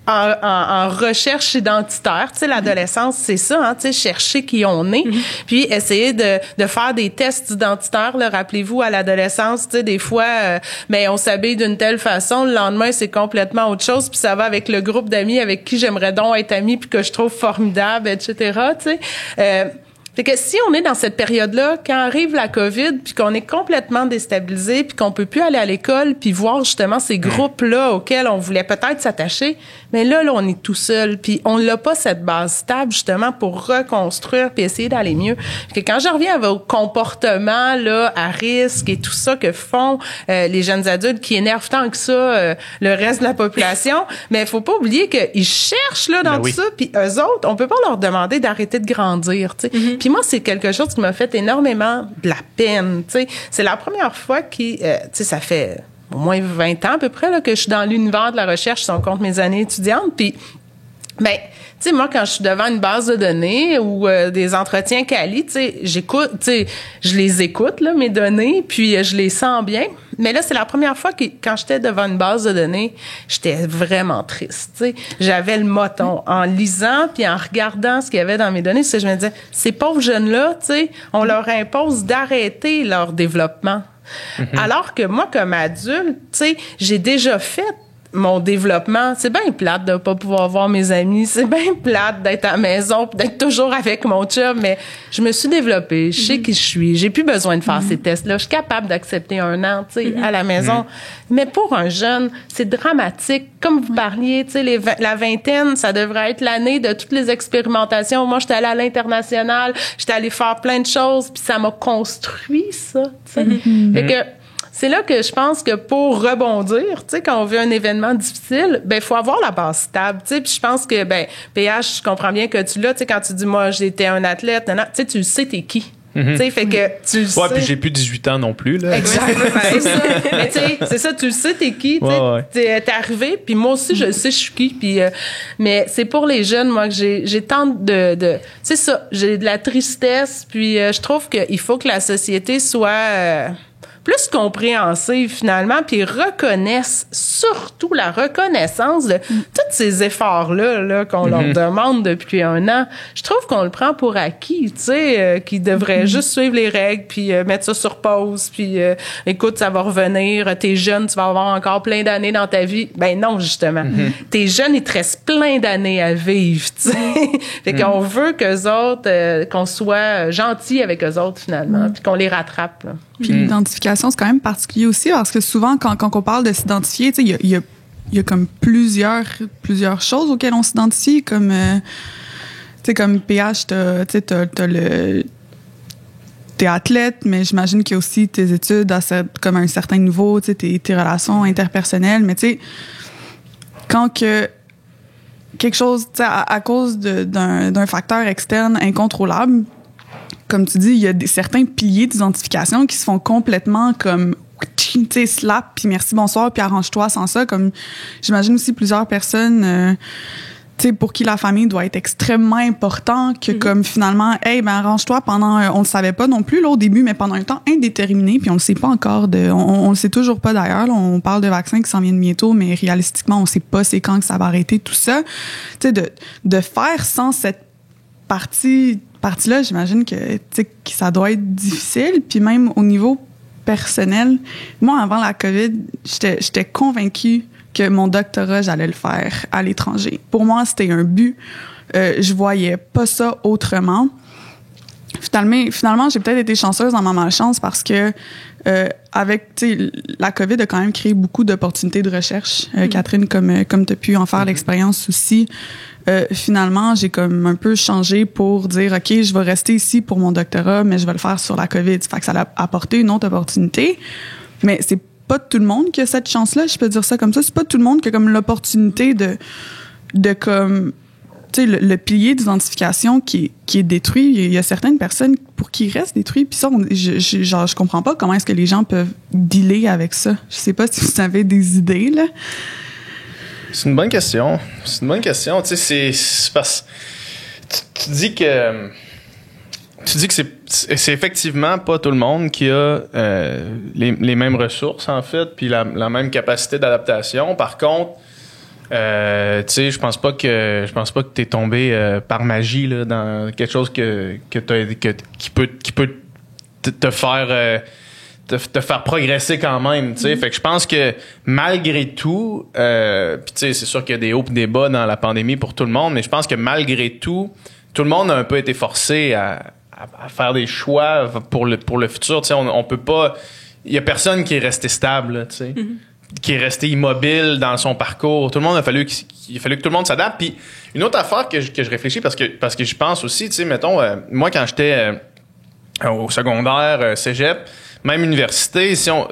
en recherche identitaire. Tu sais, l'adolescence, c'est ça, hein, tu sais, chercher qui on est, puis essayer de faire des tests identitaires. Là, rappelez-vous, à l'adolescence, tu sais, des fois, mais on s'habille d'une telle façon, le lendemain, c'est complètement autre chose, puis ça va avec le groupe d'amis avec qui j'aimerais donc être amie, puis que je trouve formidable, etc., tu sais. Fait que si on est dans cette période-là, quand arrive la COVID, puis qu'on est complètement déstabilisé, puis qu'on peut plus aller à l'école, puis voir justement ces groupes-là auxquels on voulait peut-être s'attacher, mais là, on est tout seul, puis on n'a pas cette base stable justement pour reconstruire puis essayer d'aller mieux. Fait que quand je reviens à vos comportements là à risque et tout ça que font les jeunes adultes qui énervent tant que ça le reste de la population, mais il faut pas oublier qu'ils cherchent là dans tout ça, puis eux autres, on peut pas leur demander d'arrêter de grandir, tu sais. Puis moi, c'est quelque chose qui m'a fait énormément de la peine, tu sais. C'est la première fois tu sais, ça fait au moins 20 ans à peu près là, que je suis dans l'univers de la recherche si on compte mes années étudiantes. Puis, ben, tu sais, moi, quand je suis devant une base de données ou des entretiens quali, tu sais, j'écoute, tu sais, je les écoute, là, mes données, puis je les sens bien. Mais là, c'est la première fois que, quand j'étais devant une base de données, j'étais vraiment triste, tu sais. J'avais le moton. En lisant puis en regardant ce qu'il y avait dans mes données, je me disais, ces pauvres jeunes-là, tu sais, on leur impose d'arrêter leur développement. Alors que moi, comme adulte, tu sais, j'ai déjà fait mon développement. C'est bien plate de pas pouvoir voir mes amis. C'est bien plate d'être à la maison pis d'être toujours avec mon chum, mais je me suis développée. Je sais qui je suis. J'ai plus besoin de faire ces tests-là. Je suis capable d'accepter un an, tu sais, à la maison. Mais pour un jeune, c'est dramatique. Comme vous parliez, tu sais, la vingtaine, ça devrait être l'année de toutes les expérimentations. Moi, j'étais allée à l'international. J'étais allée faire plein de choses puis ça m'a construit, ça, tu sais. Fait que, c'est là que je pense que pour rebondir, tu sais, quand on vit un événement difficile, ben faut avoir la base stable, tu sais. Puis je pense que ben PH, je comprends bien que tu l'as, tu sais, quand tu dis moi j'étais un athlète, tu sais, tu sais t'es qui. Tu sais, fait que tu le sais. Ouais, puis j'ai plus 18 ans non plus, là. Exactement, c'est ça. Mais tu sais, c'est ça, tu le sais, t'es qui, tu sais. T'es arrivé, puis moi aussi, je le sais, je suis qui. Puis, mais c'est pour les jeunes, moi, que j'ai tant de c'est ça, j'ai de la tristesse, puis je trouve qu'il faut que la société soit plus compréhensive finalement, puis reconnaissent surtout la reconnaissance de tous ces efforts-là là, qu'on leur demande depuis un an. Je trouve qu'on le prend pour acquis, tu sais, qu'ils devraient juste suivre les règles, puis mettre ça sur pause, puis écoute, ça va revenir, t'es jeune, tu vas avoir encore plein d'années dans ta vie. Ben non, justement. T'es jeune, il te reste plein d'années à vivre, tu sais. Fait qu'on veut qu'eux autres, qu'on soit gentils avec eux autres finalement, puis qu'on les rattrape, là. Puis l'identification, c'est quand même particulier aussi parce que souvent, quand on parle de s'identifier, tu sais, il y a comme plusieurs choses auxquelles on s'identifie, comme, tu sais, comme PH, t'es athlète, mais j'imagine qu'il y a aussi tes études comme à un certain niveau, tu sais, tes relations interpersonnelles, mais tu sais, quand que quelque chose, tu sais, à cause d'un facteur externe incontrôlable, comme tu dis, il y a certains piliers d'identification qui se font complètement comme, tu sais, slap, puis merci, bonsoir, puis arrange-toi sans ça. Comme, j'imagine aussi plusieurs personnes, tu sais, pour qui la famille doit être extrêmement important, que comme finalement, hey, ben arrange-toi pendant, on le savait pas non plus là au début, mais pendant un temps indéterminé, puis on le sait pas encore, on le sait toujours pas d'ailleurs. Là, on parle de vaccins qui s'en viennent bientôt, mais réalistiquement, on sait pas c'est quand que ça va arrêter, tout ça. Tu sais, de faire sans cette partie-là, j'imagine que ça doit être difficile. Puis même au niveau personnel, moi, avant la COVID, j'étais convaincue que mon doctorat, j'allais le faire à l'étranger. Pour moi, c'était un but. Je voyais pas ça autrement. Finalement, j'ai peut-être été chanceuse dans ma malchance parce que avec, tu sais, la COVID a quand même créé beaucoup d'opportunités de recherche. Catherine, comme tu as pu en faire l'expérience aussi, finalement, j'ai comme un peu changé pour dire, OK, je vais rester ici pour mon doctorat, mais je vais le faire sur la COVID. Fait que ça a apporté une autre opportunité. Mais c'est pas tout le monde qui a cette chance-là, je peux dire ça comme ça. C'est pas tout le monde qui a comme l'opportunité de comme, tu sais, le pilier d'identification qui est détruit. Il y a certaines personnes pour qui il reste détruit. Puis ça, je comprends pas comment est-ce que les gens peuvent dealer avec ça. Je sais pas si vous avez des idées, là. C'est une bonne question. Tu sais, c'est parce tu dis que c'est effectivement pas tout le monde qui a les mêmes ressources en fait, puis la même capacité d'adaptation. Par contre, je pense pas que t'es tombé par magie là, dans quelque chose qui peut te faire te faire progresser quand même, tu sais. Fait que je pense que malgré tout, puis tu sais, c'est sûr qu'il y a des hauts et des bas dans la pandémie pour tout le monde, mais je pense que malgré tout le monde a un peu été forcé à faire des choix pour le futur, tu sais. On peut pas, il y a personne qui est resté stable, tu sais. Qui est resté immobile dans son parcours. Tout le monde il a fallu que tout le monde s'adapte. Puis une autre affaire que je réfléchis parce que je pense aussi, tu sais, mettons, moi quand j'étais au secondaire, cégep, même université, quand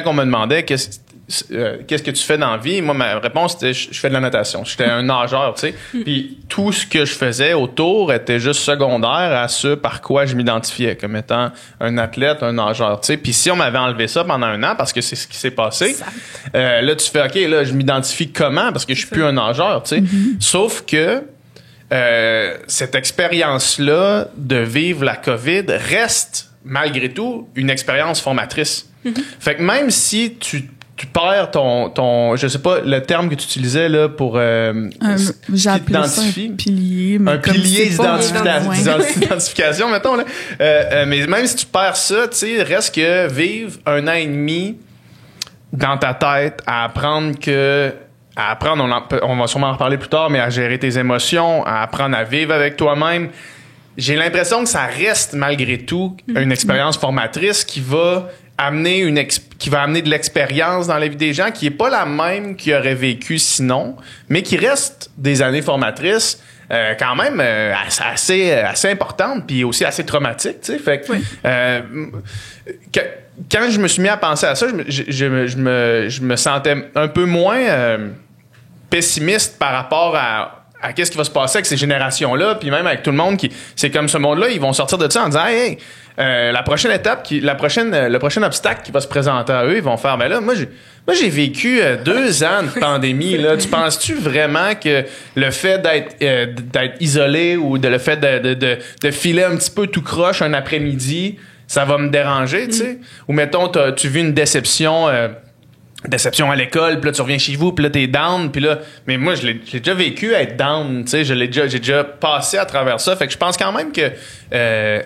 on me demandait qu'est-ce que tu fais dans la vie, moi ma réponse c'était je fais de la natation. J'étais un nageur, tu sais. Puis tout ce que je faisais autour était juste secondaire à ce par quoi je m'identifiais comme étant un athlète, un nageur, tu sais. Puis si on m'avait enlevé ça pendant 1 an parce que c'est ce qui s'est passé, là tu fais OK, là je m'identifie comment parce que je suis plus un nageur, tu sais. Sauf que cette expérience-là de vivre la COVID reste malgré tout une expérience formatrice. Fait que même si tu perds ton je sais pas le terme que tu utilisais là pour j'ai appelé ça un pilier, mais un pilier d'identification mettons là, mais même si tu perds ça, tu sais, reste que vivre 1 an et demi dans ta tête à apprendre, on va sûrement en reparler plus tard, mais à gérer tes émotions, à apprendre à vivre avec toi-même. J'ai l'impression que ça reste malgré tout une expérience formatrice qui va amener de l'expérience dans la vie des gens qui est pas la même qu'ils auraient vécu sinon, mais qui reste des années formatrices quand même assez importantes puis aussi assez traumatiques, tu sais. Fait que quand je me suis mis à penser à ça, je me sentais un peu moins pessimiste par rapport à qu'est-ce qui va se passer avec ces générations-là, puis même avec tout le monde c'est comme ce monde-là, ils vont sortir de ça en disant hey, la prochaine étape, le prochain obstacle qui va se présenter à eux, ils vont faire ben là, moi j'ai vécu 2 ans de pandémie là. Tu penses-tu vraiment que le fait d'être isolé ou le fait de filer un petit peu tout croche un après-midi, ça va me déranger, tu sais? Ou mettons tu vis une déception à l'école, puis là tu reviens chez vous, puis là t'es down, puis là mais moi je l'ai déjà vécu être down, tu sais, j'ai déjà passé à travers ça, fait que je pense quand même que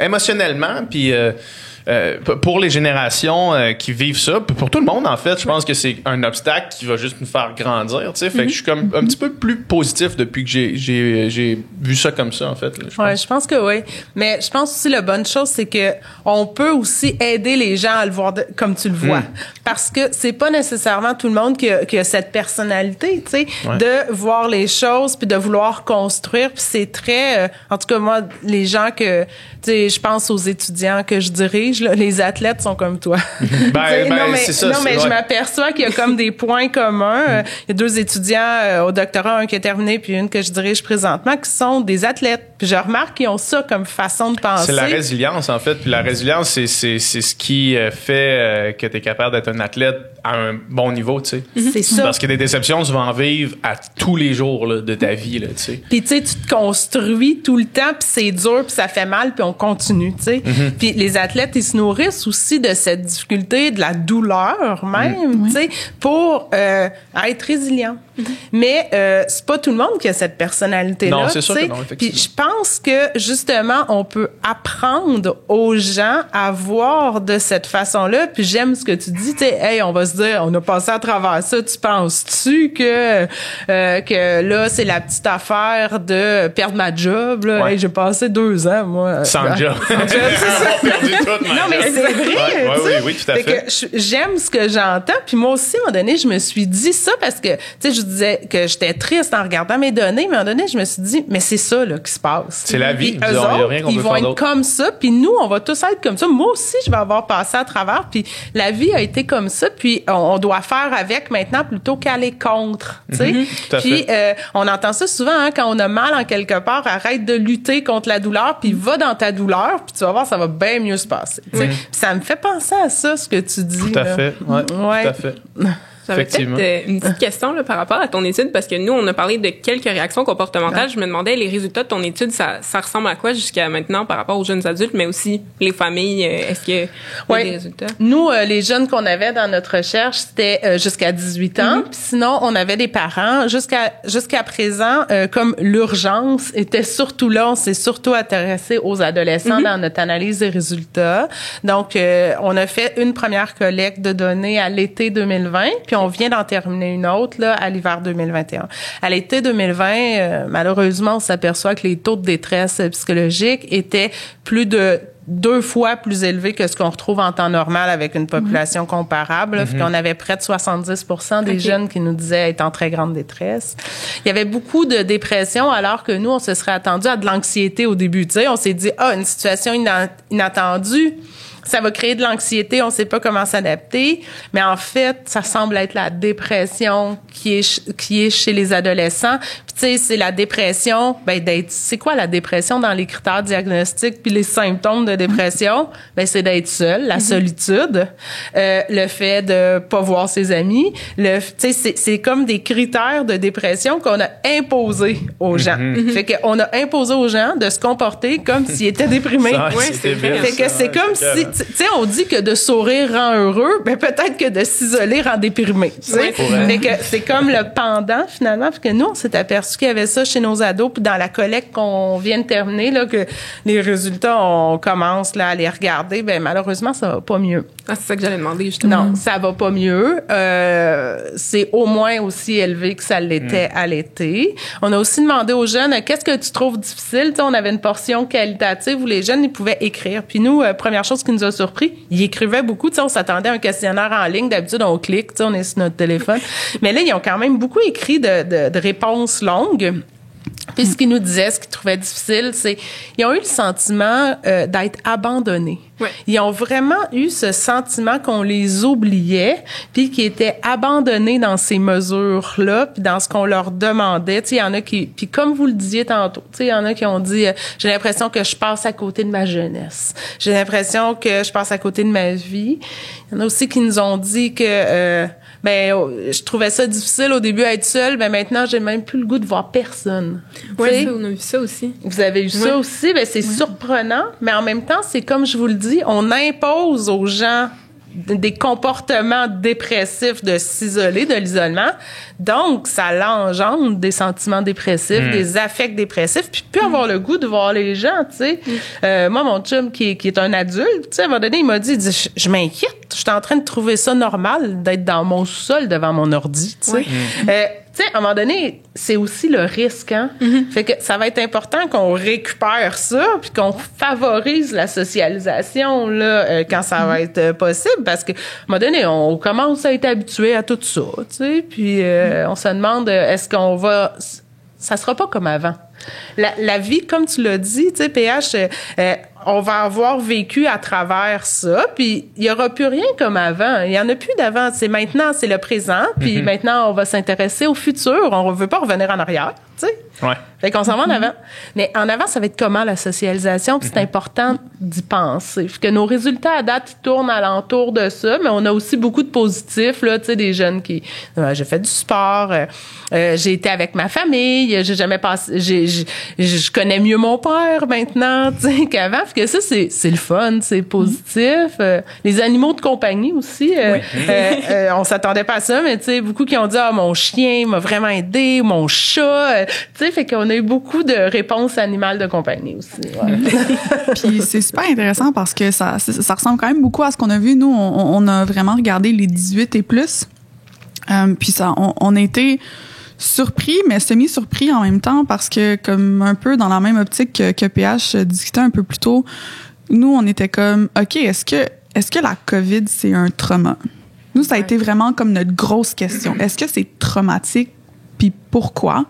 émotionnellement puis pour les générations qui vivent ça, pour tout le monde en fait, je pense que c'est un obstacle qui va juste nous faire grandir, tu sais, fait que je suis comme un petit peu plus positif depuis que j'ai vu ça comme ça en fait là, je pense que oui, mais je pense aussi la bonne chose c'est que on peut aussi aider les gens à le voir comme tu le vois, parce que c'est pas nécessairement tout le monde qui a cette personnalité, tu sais, de voir les choses puis de vouloir construire, puis c'est très en tout cas moi les gens que tu sais, je pense aux étudiants que je dirige là, les athlètes sont comme toi. C'est ça. Non, mais je m'aperçois qu'il y a comme des points communs. Il y a 2 étudiants au doctorat, un qui a terminé, puis une que je dirige présentement, qui sont des athlètes. Puis je remarque qu'ils ont ça comme façon de penser. C'est la résilience, en fait. Puis la résilience, c'est ce qui fait que tu es capable d'être un athlète à un bon niveau, tu sais. C'est ça. Parce que des déceptions, tu vas en vivre à tous les jours là, de ta vie, là, tu sais. Puis tu sais, tu te construis tout le temps, puis c'est dur, puis ça fait mal, puis on continue, tu sais. Puis les athlètes, ils se nourrissent aussi de cette difficulté, de la douleur même, tu sais, pour être résilient. Mais c'est pas tout le monde qui a cette personnalité-là. Non, c'est sûr que non, effectivement. Puis je pense que justement, on peut apprendre aux gens à voir de cette façon-là. Puis j'aime ce que tu dis, tu sais, hey, on va se dire, on a passé à travers ça. Tu penses-tu que là, c'est la petite affaire de perdre ma job là? Hey, j'ai passé 2 ans, moi. Sans job. Perdu toute ma non, mais c'est vrai. Oui, tout à fait. Que j'aime ce que j'entends. Puis moi aussi, à un moment donné, je me suis dit ça parce que, tu sais, je disais que j'étais triste en regardant mes données, mais à un moment donné, je me suis dit, mais c'est ça là qui se passe. C'est la vie. Eux autres, ils vont être comme ça, puis nous, on va tous être comme ça. Moi aussi, je vais avoir passé à travers, puis la vie a été comme ça, puis on doit faire avec maintenant plutôt qu'aller contre, tu sais. Puis on entend ça souvent, hein, quand on a mal en quelque part, arrête de lutter contre la douleur, puis va dans ta douleur, puis tu vas voir, ça va bien mieux se passer. Ça me fait penser à ça, ce que tu dis. Tout à fait. Ouais. Tout à fait. J'avais peut-être une petite question là, par rapport à ton étude, parce que nous, on a parlé de quelques réactions comportementales. Ouais. Je me demandais, les résultats de ton étude, ça ressemble à quoi jusqu'à maintenant par rapport aux jeunes adultes, mais aussi les familles? Est-ce qu'il y a des résultats? Nous, les jeunes qu'on avait dans notre recherche, c'était jusqu'à 18 ans. Puis sinon, on avait des parents. Jusqu'à présent, comme l'urgence était surtout là, on s'est surtout intéressé aux adolescents dans notre analyse des résultats. Donc, on a fait une première collecte de données à l'été 2020, puis on vient d'en terminer une autre là à l'hiver 2021. À l'été 2020, malheureusement, on s'aperçoit que les taux de détresse psychologique étaient plus de 2 fois plus élevés que ce qu'on retrouve en temps normal avec une population comparable. Puis qu'on avait près de 70% des jeunes qui nous disaient être en très grande détresse. Il y avait beaucoup de dépression, alors que nous, on se serait attendu à de l'anxiété au début. Tu sais, on s'est dit, une situation inattendue, ça va créer de l'anxiété, on sait pas comment s'adapter, mais en fait, ça semble être la dépression qui est chez les adolescents. Puis tu sais, c'est la dépression, c'est quoi la dépression dans les critères diagnostiques puis les symptômes de dépression? C'est d'être seul, la solitude, le fait de pas voir ses amis, tu sais, c'est comme des critères de dépression qu'on a imposés aux gens. Fait qu'on a imposé aux gens de se comporter comme s'ils étaient déprimés. Fait que c'est comme si tu sais, on dit que de sourire rend heureux, peut-être que de s'isoler rend déprimé. Fait que c'est comme le pendant, finalement, parce que nous, on s'est aperçu qu'il y avait ça chez nos ados, puis dans la collecte qu'on vient de terminer, là, que les résultats, on commence là, à les regarder, malheureusement, ça va pas mieux. Ah, c'est ça que j'allais demander, justement. Non, ça va pas mieux. C'est au moins aussi élevé que ça l'était à l'été. On a aussi demandé aux jeunes, qu'est-ce que tu trouves difficile? T'sais, on avait une portion qualitative où les jeunes, ils pouvaient écrire. Puis nous, première chose qui nous a surpris, ils écrivaient beaucoup. T'sais, on s'attendait à un questionnaire en ligne. D'habitude, on clique, on est sur notre téléphone. Mais là, ils ont quand même beaucoup écrit de réponses longues. Puis ce qu'ils nous disaient, ce qu'ils trouvaient difficile, c'est ils ont eu le sentiment d'être abandonnés. Ouais. Ils ont vraiment eu ce sentiment qu'on les oubliait, puis qu'ils étaient abandonnés dans ces mesures-là, puis dans ce qu'on leur demandait. Tu sais, il y en a qui, puis comme vous le disiez tantôt, tu sais, il y en a qui ont dit, j'ai l'impression que je passe à côté de ma jeunesse. J'ai l'impression que je passe à côté de ma vie. Il y en a aussi qui nous ont dit que je trouvais ça difficile au début à être seule, maintenant j'ai même plus le goût de voir personne. Oui, on a vu ça aussi. Vous avez eu ça aussi, c'est surprenant, mais en même temps, c'est comme je vous le dis, on impose aux gens des comportements dépressifs de s'isoler, de l'isolement. Donc, ça l'engendre des sentiments dépressifs, des affects dépressifs, puis plus avoir le goût de voir les gens, tu sais. Moi, mon chum, qui est un adulte, tu sais, à un moment donné, il m'a dit, je m'inquiète, je suis en train de trouver ça normal d'être dans mon sous-sol devant mon ordi, tu sais. Tu sais, à un moment donné, c'est aussi le risque, hein. Fait que ça va être important qu'on récupère ça, puis qu'on favorise la socialisation, là, quand ça va être possible, parce que, à un moment donné, on commence à être habitué à tout ça, tu sais, puis on se demande, est-ce qu'on va... Ça sera pas comme avant. La vie, comme tu l'as dit, tu sais, PH, on va avoir vécu à travers ça, puis il y aura plus rien comme avant. Il y en a plus d'avant. C'est maintenant, c'est le présent, puis maintenant, on va s'intéresser au futur. On veut pas revenir en arrière, tu sais. Ouais. Fait qu'on s'en va en avant. Mais en avant, ça va être comment la socialisation? Puis c'est important d'y penser. Fait que nos résultats à date, ils tournent alentour de ça, mais on a aussi beaucoup de positifs, là, tu sais, des jeunes qui... j'ai fait du sport, j'ai été avec ma famille, j'ai jamais passé... Je connais mieux mon père maintenant, tu sais, qu'avant. Fait que ça, c'est le fun, c'est positif. Les animaux de compagnie aussi, on s'attendait pas à ça, mais tu sais, beaucoup qui ont dit, mon chien m'a vraiment aidé, mon chat, tu sais, fait qu'on a eu beaucoup de réponses animales de compagnie aussi. Ouais. Puis c'est super intéressant parce que ça ressemble quand même beaucoup à ce qu'on a vu. Nous, on a vraiment regardé les 18 et plus. Puis ça, on a été surpris, mais semi-surpris en même temps parce que, comme un peu dans la même optique que PH discutait un peu plus tôt, nous, on était comme, OK, est-ce que la COVID, c'est un trauma? Nous, ça a été vraiment comme notre grosse question. Est-ce que c'est traumatique? Puis pourquoi?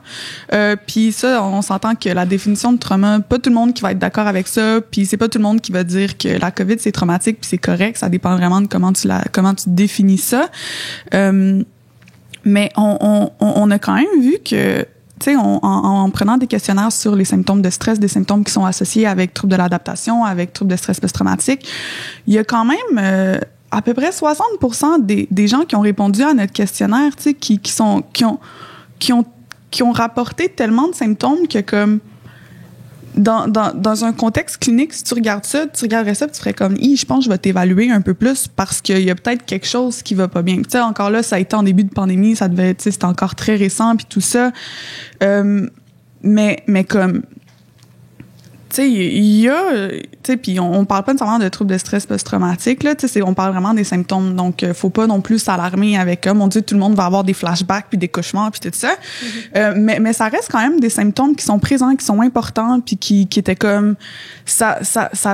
Puis ça, on s'entend que la définition de trauma, pas tout le monde qui va être d'accord avec ça, puis c'est pas tout le monde qui va dire que la COVID, c'est traumatique, puis c'est correct, ça dépend vraiment de comment tu définis ça. Mais on a quand même vu que, tu sais, en prenant des questionnaires sur les symptômes de stress, des symptômes qui sont associés avec troubles de l'adaptation, avec troubles de stress post-traumatique, il y a quand même à peu près 60% des gens qui ont répondu à notre questionnaire, tu sais, qui ont rapporté tellement de symptômes que comme dans un contexte clinique, si tu regarderais ça, puis tu ferais comme, je pense que je vais t'évaluer un peu plus parce qu'il y a peut-être quelque chose qui va pas bien. Tu sais, encore là, ça a été en début de pandémie, ça devait, tu sais, c'était encore très récent puis tout ça. Mais comme, tu sais, il y a, tu sais, puis on parle pas nécessairement de troubles de stress post-traumatique, là, tu sais, on parle vraiment des symptômes. Donc, faut pas non plus s'alarmer avec, mon Dieu, tout le monde va avoir des flashbacks puis des cauchemars puis tout ça. Mais ça reste quand même des symptômes qui sont présents, qui sont importants puis qui étaient comme, ça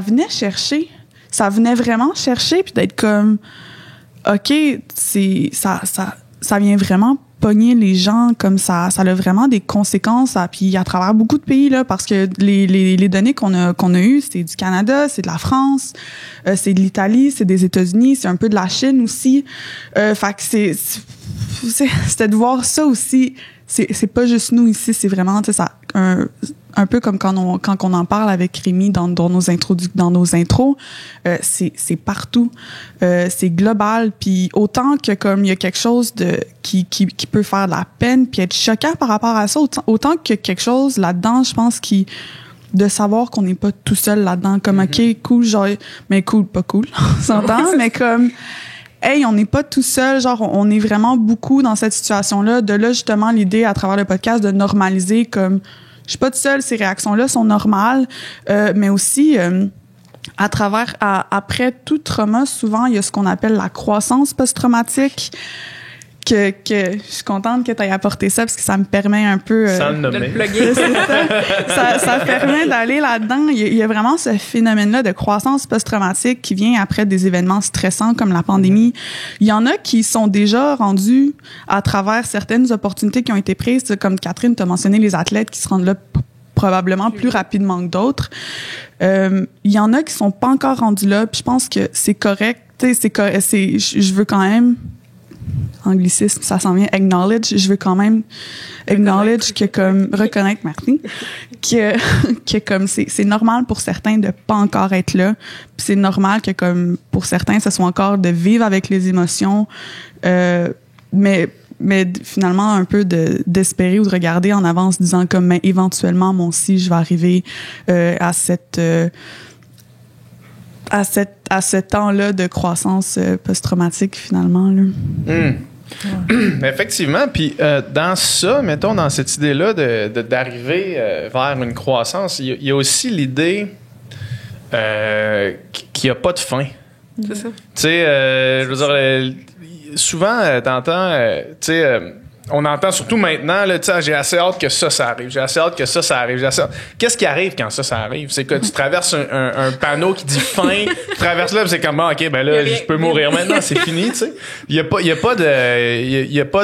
venait chercher. Ça venait vraiment chercher puis d'être comme, OK, ça vient vraiment pogner les gens comme ça a vraiment des conséquences puis à travers beaucoup de pays là parce que les données qu'on a eues, c'est du Canada, c'est de la France, c'est de l'Italie, c'est des États-Unis, c'est un peu de la Chine aussi. Fait que c'était de voir ça aussi. C'est pas juste nous ici, c'est vraiment ça un peu comme quand on en parle avec Rémi dans nos intros, c'est partout, c'est global, puis autant que comme il y a quelque chose qui peut faire de la peine puis être choquant par rapport à ça, autant que quelque chose là-dedans, je pense de savoir qu'on n'est pas tout seul là-dedans, comme OK, cool, genre, mais cool, pas cool, on s'entend, mais comme hey, on n'est pas tout seul, genre on est vraiment beaucoup dans cette situation-là. De là justement l'idée à travers le podcast de normaliser comme je suis pas toute seule, ces réactions-là sont normales, mais aussi à travers après tout trauma, souvent il y a ce qu'on appelle la croissance post-traumatique. Que je suis contente que tu aies apporté ça parce que ça me permet un peu sans le nommer. De le plugger. ça permet d'aller là-dedans. Il y a vraiment ce phénomène-là de croissance post-traumatique qui vient après des événements stressants comme la pandémie. Il y en a qui sont déjà rendus à travers certaines opportunités qui ont été prises, comme Catherine t'a mentionné les athlètes qui se rendent là probablement plus rapidement que d'autres. Il y en a qui sont pas encore rendus là, puis je pense que c'est correct. Tu sais, je veux quand même anglicisme, ça s'en vient, acknowledge. Je veux quand même acknowledge que comme, reconnaître, merci, que comme c'est normal pour certains de pas encore être là. Puis c'est normal que comme, pour certains, ce soit encore de vivre avec les émotions, mais finalement, un peu d'espérer ou de regarder en avance, disant comme, mais éventuellement, moi aussi, je vais arriver, à ce temps-là de croissance post-traumatique, finalement. Là. Effectivement. Puis dans ça, mettons, dans cette idée-là d'arriver vers une croissance, il y a aussi l'idée qu'il n'y a pas de fin. C'est ça. Tu sais, je veux dire, souvent, t'entends, tu sais... on entend surtout maintenant, là, tu sais, j'ai assez hâte que ça arrive. J'ai assez hâte que ça arrive. Qu'est-ce qui arrive quand ça arrive? C'est que tu traverses un panneau qui dit fin, tu traverses là, puis c'est comme, OK, ben là, je peux mourir maintenant, c'est fini, tu sais. Il y a pas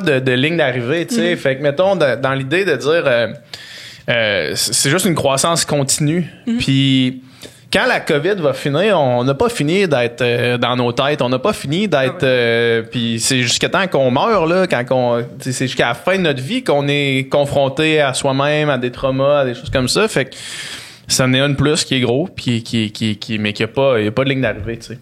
de ligne d'arrivée, tu sais. Fait que, mettons, dans l'idée de dire, c'est juste une croissance continue. Puis, quand la COVID va finir, on n'a pas fini d'être dans nos têtes. On n'a pas fini d'être... puis c'est jusqu'à temps qu'on meurt, là, c'est jusqu'à la fin de notre vie qu'on est confronté à soi-même, à des traumas, à des choses comme ça. Fait que ça en est un plus qui est gros, puis mais qu'il n'y a pas de ligne d'arrivée, tu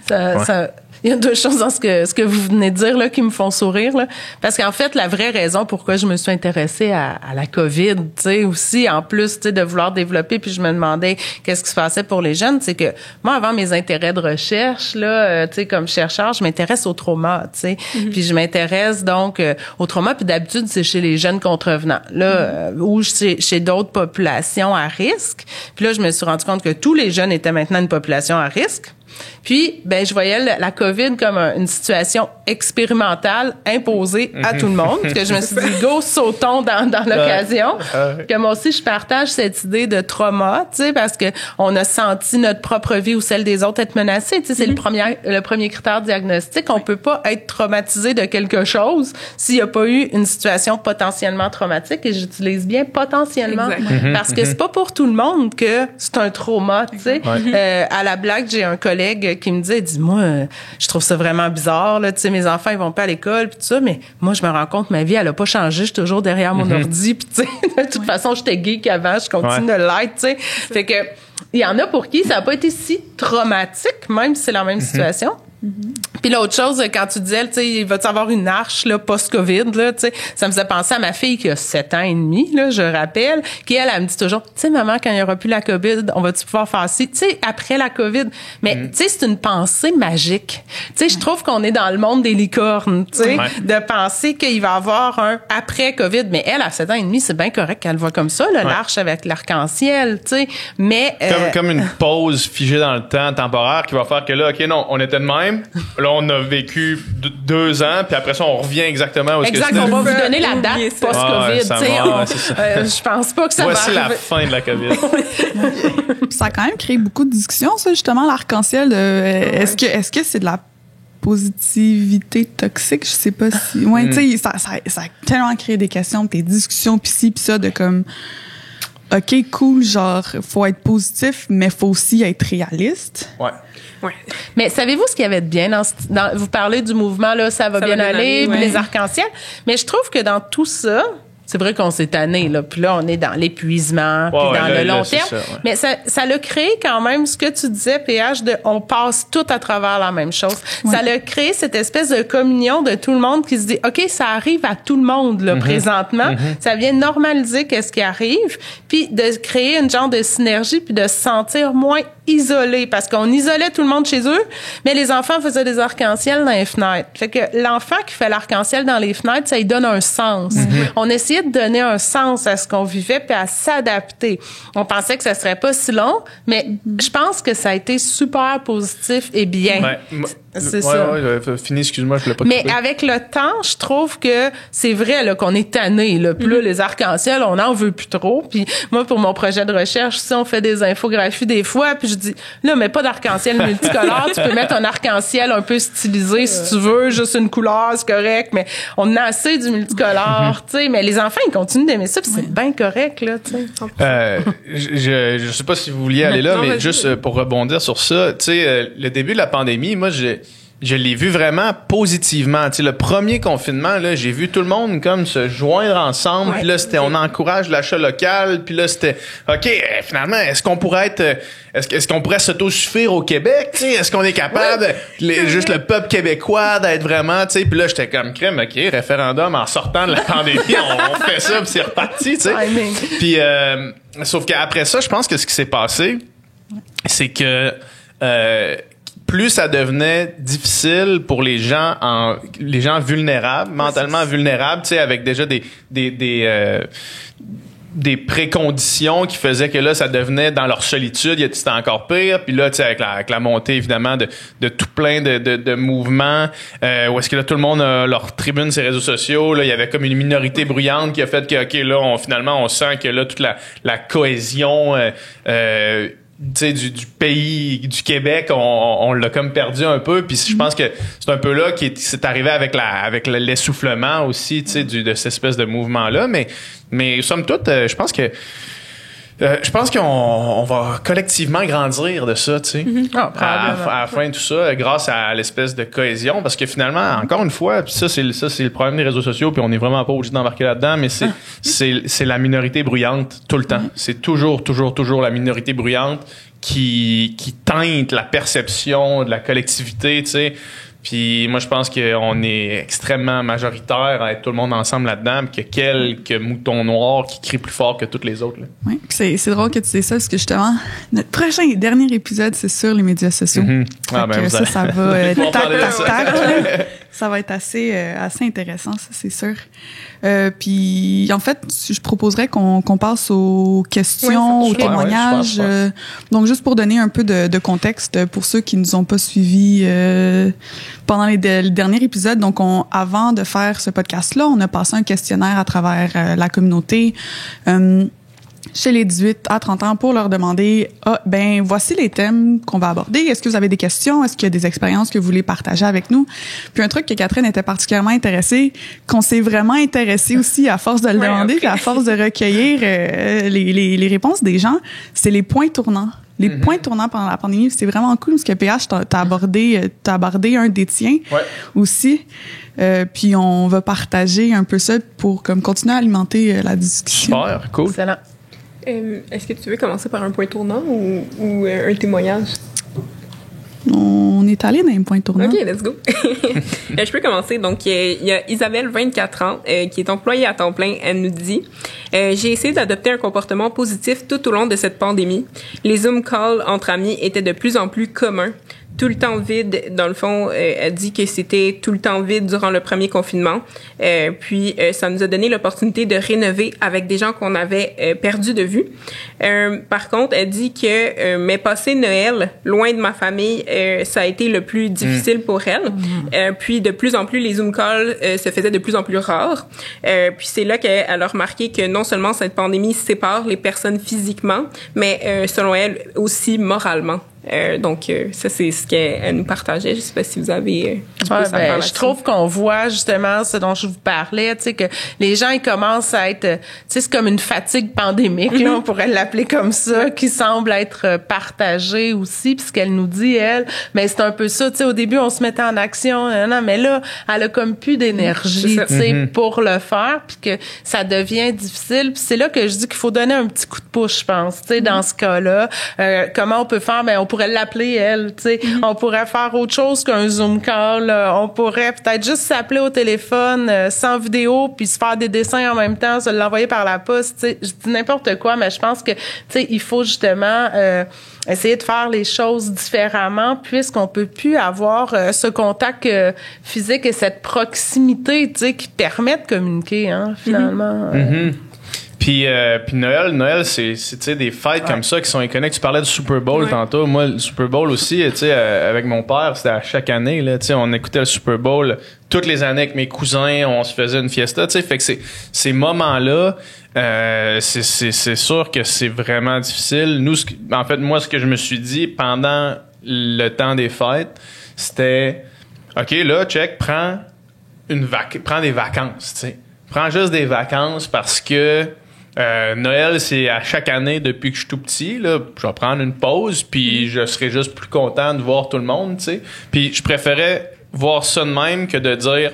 sais. Il y a deux choses dans ce que vous venez de dire là qui me font sourire là, parce qu'en fait la vraie raison pourquoi je me suis intéressée à la COVID, tu sais aussi en plus tu sais de vouloir développer, puis je me demandais qu'est-ce qui se passait pour les jeunes, c'est que moi avant mes intérêts de recherche là, tu sais comme chercheur, je m'intéresse au trauma, tu sais, puis je m'intéresse donc au trauma, puis d'habitude c'est chez les jeunes contrevenants là, ou chez d'autres populations à risque. Puis là je me suis rendu compte que tous les jeunes étaient maintenant une population à risque. Puis, ben, je voyais la COVID comme une situation expérimentale imposée à tout le monde. Parce que je me suis dit, go, sautons dans l'occasion. Que moi aussi, je partage cette idée de trauma, tu sais, parce que on a senti notre propre vie ou celle des autres être menacée. Tu sais, c'est le premier critère diagnostique. On peut pas être traumatisé de quelque chose s'il y a pas eu une situation potentiellement traumatique. Et j'utilise bien potentiellement. Parce que c'est pas pour tout le monde que c'est un trauma, tu sais. À la blague, j'ai un collègue qui me dit, moi, je trouve ça vraiment bizarre, là, tu sais, mes enfants, ils vont pas à l'école, puis tout ça, mais moi, je me rends compte, ma vie, elle a pas changé, je suis toujours derrière mon ordi, puis tu sais, de toute façon, j'étais geek avant, je continue de l'être, tu sais. Fait que, il y en a pour qui ça a pas été si traumatique, même si c'est la même situation. Puis l'autre chose, quand tu disais, tu sais, il va-tu avoir une arche là, post-COVID, là, tu sais, ça me faisait penser à ma fille qui a 7 ans et demi, là, je rappelle, qui, elle me dit toujours, tu sais, maman, quand il n'y aura plus la COVID, on va-tu pouvoir faire ci? Tu sais, après la COVID. Mais, tu sais, c'est une pensée magique. Tu sais, je trouve qu'on est dans le monde des licornes, tu sais, de penser qu'il va y avoir un après COVID. Mais elle, à 7 ans et demi, c'est bien correct qu'elle voit comme ça, là, l'arche avec l'arc-en-ciel, tu sais. Mais, comme une pause figée dans le temps temporaire qui va faire que là, OK, non, on était de même. Là, on a vécu 2 ans, puis après ça, on revient exactement où exact, est-ce que on c'était. va vous donner la date post-COVID. Je pense pas que ça Voici va la fin de la COVID. Ça a quand même créé beaucoup de discussions, ça, justement, l'arc-en-ciel. Est-ce que c'est de la positivité toxique? Je sais pas si... Ouais, tu sais, ça a tellement créé des questions, des discussions, pis ci, pis ça, de comme... OK, cool, genre, faut être positif, mais faut aussi être réaliste. Ouais. Mais savez-vous ce qu'il y avait de bien vous parlez du mouvement, là, ça va bien aller, ouais. les arcs-en-ciel. Mais je trouve que dans tout ça, c'est vrai qu'on s'est tanné, là. Puis là, on est dans l'épuisement, puis dans le long terme. Ça, Mais ça l'a créé quand même ce que tu disais, PH, de on passe tout à travers la même chose. Ça l'a créé cette espèce de communion de tout le monde qui se dit, OK, ça arrive à tout le monde, là, présentement. Ça vient normaliser qu'est-ce qui arrive, puis de créer une genre de synergie, puis de se sentir moins isolé, parce qu'on isolait tout le monde chez eux, mais les enfants faisaient des arcs-en-ciel dans les fenêtres. Fait que l'enfant qui fait l'arc-en-ciel dans les fenêtres, ça lui donne un sens. On essayait de donner un sens à ce qu'on vivait puis à s'adapter. On pensait que ça serait pas si long, mais je pense que ça a été super positif et bien. C'est ça. Fini, excuse-moi, je l'ai pas Mais coupé. avec le temps, je trouve que c'est vrai là, qu'on est tanné. Là. Puis là, les arcs-en-ciel, on n'en veut plus trop. Puis moi, pour mon projet de recherche, si on fait des infographies des fois, puis je dis, là, mais pas d'arc-en-ciel multicolore. Tu peux mettre un arc-en-ciel un peu stylisé si tu veux, juste une couleur, c'est correct. Mais on a assez du multicolore, tu sais. Mais les enfants, ils continuent d'aimer ça, puis c'est bien correct, là, tu sais. Je sais pas si vous vouliez aller là, mais juste pour rebondir sur ça, tu sais, le début de la pandémie, moi, je l'ai vu vraiment positivement. Tu sais, le premier confinement, là, j'ai vu tout le monde comme se joindre ensemble. Puis là, c'était, on encourage l'achat local. Puis là, c'était, OK, finalement, est-ce qu'on pourrait s'autosuffire au Québec? Tu sais, est-ce qu'on est capable, juste le peuple québécois, d'être vraiment, tu sais? Puis là, j'étais comme crème, OK, référendum en sortant de la pandémie, on fait ça, puis c'est reparti, tu sais. Puis, sauf qu'après ça, je pense que ce qui s'est passé, c'est que, plus ça devenait difficile pour les gens vulnérables, mentalement vulnérables, tu sais, avec déjà des préconditions qui faisaient que là, ça devenait dans leur solitude, c'était encore pire. Puis là, tu sais, avec la montée, évidemment, de tout plein de mouvements, où est-ce que là, tout le monde a leur tribune sur les réseaux sociaux, là, il y avait comme une minorité bruyante qui a fait que, OK, là, finalement, on sent que là, toute la cohésion, tu sais, du pays, du Québec, on l'a comme perdu un peu. Puis je pense que c'est un peu là c'est arrivé avec l'essoufflement aussi, tu sais, de cette espèce de mouvement-là. Mais somme toute, je pense qu'on va collectivement grandir de ça, tu sais, à la fin de tout ça, grâce à l'espèce de cohésion, parce que finalement, encore une fois, puis ça c'est le problème des réseaux sociaux, puis on n'est vraiment pas obligé d'embarquer là-dedans, mais c'est la minorité bruyante tout le temps. C'est toujours la minorité bruyante qui teinte la perception de la collectivité, tu sais. Puis moi, je pense qu'on est extrêmement majoritaire à être tout le monde ensemble là-dedans, puis qu'il y a quelques moutons noirs qui crient plus fort que tous les autres. Oui, c'est drôle que tu dises ça, parce que justement, notre prochain et dernier épisode, c'est sur les médias sociaux. Ah ben, ça va tac. Ça va être assez intéressant, ça, c'est sûr. Puis, en fait, je proposerais qu'on passe aux questions, aux témoignages. Donc, juste pour donner un peu de contexte pour ceux qui ne nous ont pas suivis pendant le dernier épisode. Donc, avant de faire ce podcast-là, on a passé un questionnaire à travers la communauté chez les 18 à 30 ans pour leur demander voici les thèmes qu'on va aborder. Est-ce que vous avez des questions? Est-ce qu'il y a des expériences que vous voulez partager avec nous? Puis un truc que Catherine était particulièrement intéressée, qu'on s'est vraiment intéressé aussi à force de le demander, puis à force de recueillir les réponses des gens, c'est les points tournants. Les points tournants pendant la pandémie, c'est vraiment cool parce que PH, t'as abordé un des tiens aussi. Puis on va partager un peu ça pour comme continuer à alimenter la discussion. Super, cool. Excellent. Est-ce que tu veux commencer par un point tournant ou un témoignage? On est allé dans les points tournants. OK, let's go. Je peux commencer. Donc, il y a Isabelle, 24 ans, qui est employée à temps plein. Elle nous dit « J'ai essayé d'adopter un comportement positif tout au long de cette pandémie. Les Zoom calls entre amis étaient de plus en plus communs. Tout le temps vide, dans le fond, elle dit que c'était tout le temps vide durant le premier confinement. Puis, ça nous a donné l'opportunité de rénover avec des gens qu'on avait perdus de vue. Par contre, elle dit que mais passer Noël loin de ma famille, ça a été le plus difficile pour elle. Puis, de plus en plus, les Zoom calls se faisaient de plus en plus rares. Puis, c'est là qu'elle a remarqué que non seulement cette pandémie sépare les personnes physiquement, mais selon elle aussi moralement. Donc, ça, c'est ce qu'elle nous partageait. Je sais pas si vous avez du plus à faire là-dessus. Je trouve qu'on voit justement ce dont je vous parlais, tu sais, que les gens, ils commencent à être, tu sais, c'est comme une fatigue pandémique, là, on pourrait l'appeler comme ça, qui semble être partagée aussi. Puis ce qu'elle nous dit, elle, mais c'est un peu ça, tu sais, au début, on se mettait en action, non, mais là, elle a comme plus d'énergie, tu sais, pour le faire, puis que ça devient difficile. Puis c'est là que je dis qu'il faut donner un petit coup de pouce, je pense, tu sais, dans ce cas-là. Comment on peut faire? Ben, on pourrait l'appeler, elle, tu sais. On pourrait faire autre chose qu'un Zoom call. On pourrait peut-être juste s'appeler au téléphone sans vidéo puis se faire des dessins en même temps, se l'envoyer par la poste, tu sais. Je dis n'importe quoi, mais je pense que, tu sais, il faut justement essayer de faire les choses différemment puisqu'on peut plus avoir ce contact physique et cette proximité, tu sais, qui permet de communiquer, hein, finalement. Puis Noël, c'est tu sais des fêtes comme ça qui sont iconiques. Tu parlais du Super Bowl tantôt. Moi, le Super Bowl aussi, tu sais, avec mon père, c'était à chaque année là. Tu sais, on écoutait le Super Bowl toutes les années avec mes cousins. On se faisait une fiesta. Tu sais, fait que ces moments-là, c'est sûr que c'est vraiment difficile. Nous, en fait, moi, ce que je me suis dit pendant le temps des fêtes, c'était OK, là, check, prends des vacances. Tu sais, prends juste des vacances parce que Noël, c'est à chaque année depuis que je suis tout petit. Là, je vais prendre une pause, puis je serai juste plus content de voir tout le monde, tu sais. Puis je préférais voir ça de même que de dire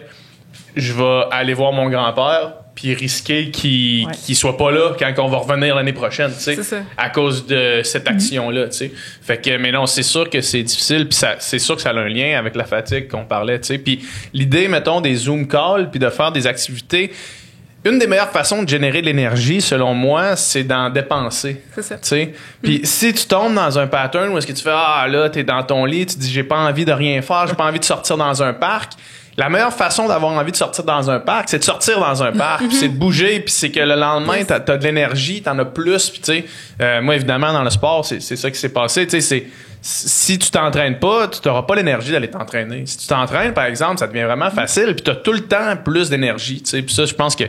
je vais aller voir mon grand-père, puis risquer qu'il soit pas là quand on va revenir l'année prochaine, tu sais, à cause de cette action-là, tu sais. Fait que, mais non, c'est sûr que c'est difficile, puis c'est sûr que ça a un lien avec la fatigue qu'on parlait, tu sais. Puis l'idée, mettons, des Zoom calls, puis de faire des activités. Une des meilleures façons de générer de l'énergie, selon moi, c'est d'en dépenser. C'est ça. Tu sais. Puis si tu tombes dans un pattern où est-ce que tu fais là, t'es dans ton lit, tu dis j'ai pas envie de rien faire, j'ai pas envie de sortir dans un parc. La meilleure façon d'avoir envie de sortir dans un parc, c'est de sortir dans un parc, puis c'est de bouger, puis c'est que le lendemain t'as de l'énergie, t'en as plus, puis tu sais. Moi évidemment dans le sport, c'est ça qui s'est passé. Tu sais, si tu t'entraînes pas, tu n'auras pas l'énergie d'aller t'entraîner. Si tu t'entraînes, par exemple, ça devient vraiment facile, puis tu as tout le temps plus d'énergie. Tu sais. Puis ça, je pense que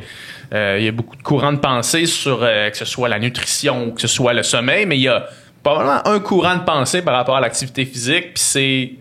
il y a beaucoup de courants de pensée sur que ce soit la nutrition ou que ce soit le sommeil, mais il y a probablement un courant de pensée par rapport à l'activité physique, puis c'est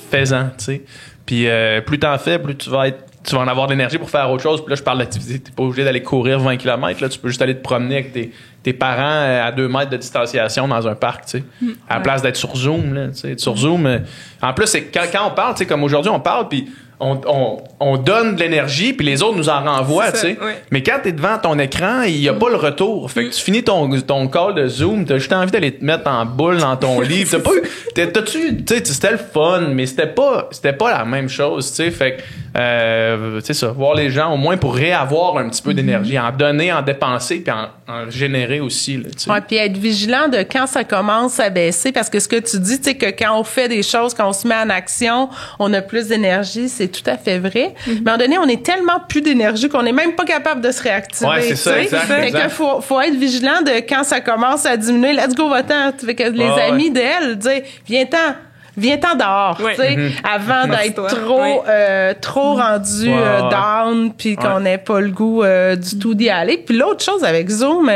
faisant. Tu sais. Puis plus t'en fais, plus tu vas en avoir de l'énergie pour faire autre chose. Puis là, je parle d'activité. T'es pas obligé d'aller courir 20 km. Là, tu peux juste aller te promener avec tes parents à 2 mètres de distanciation dans un parc, tu sais. À la place d'être sur Zoom, là, tu sais. Sur Zoom, en plus, c'est quand on parle, tu sais, comme aujourd'hui, on parle, puis on donne de l'énergie, puis les autres nous en renvoient, tu sais. Ouais. Mais quand t'es devant ton écran, il y a pas le retour. Fait que tu finis ton call de Zoom, t'as juste envie d'aller te mettre en boule dans ton lit. C'était le fun, mais c'était pas la même chose, tu sais. Fait que, tu sais ça, voir les gens au moins pour réavoir un petit peu d'énergie, en donner, en dépenser, puis en générer aussi, là, tu sais. Ouais, puis être vigilant de quand ça commence à baisser, parce que ce que tu dis, tu sais, que quand on fait des choses, quand on se met en action, on a plus d'énergie, c'est tout à fait vrai. Mais à un moment donné, on est tellement plus d'énergie qu'on n'est même pas capable de se réactiver. Ouais, c'est ça, exact. Fait que faut être vigilant de quand ça commence à diminuer. Let's go, va-t'en. Fait que les amis d'elle disent, viens-t'en dehors, tu sais, avant d'être trop rendu down, puis qu'on n'ait pas le goût du tout d'y aller. Puis l'autre chose avec Zoom,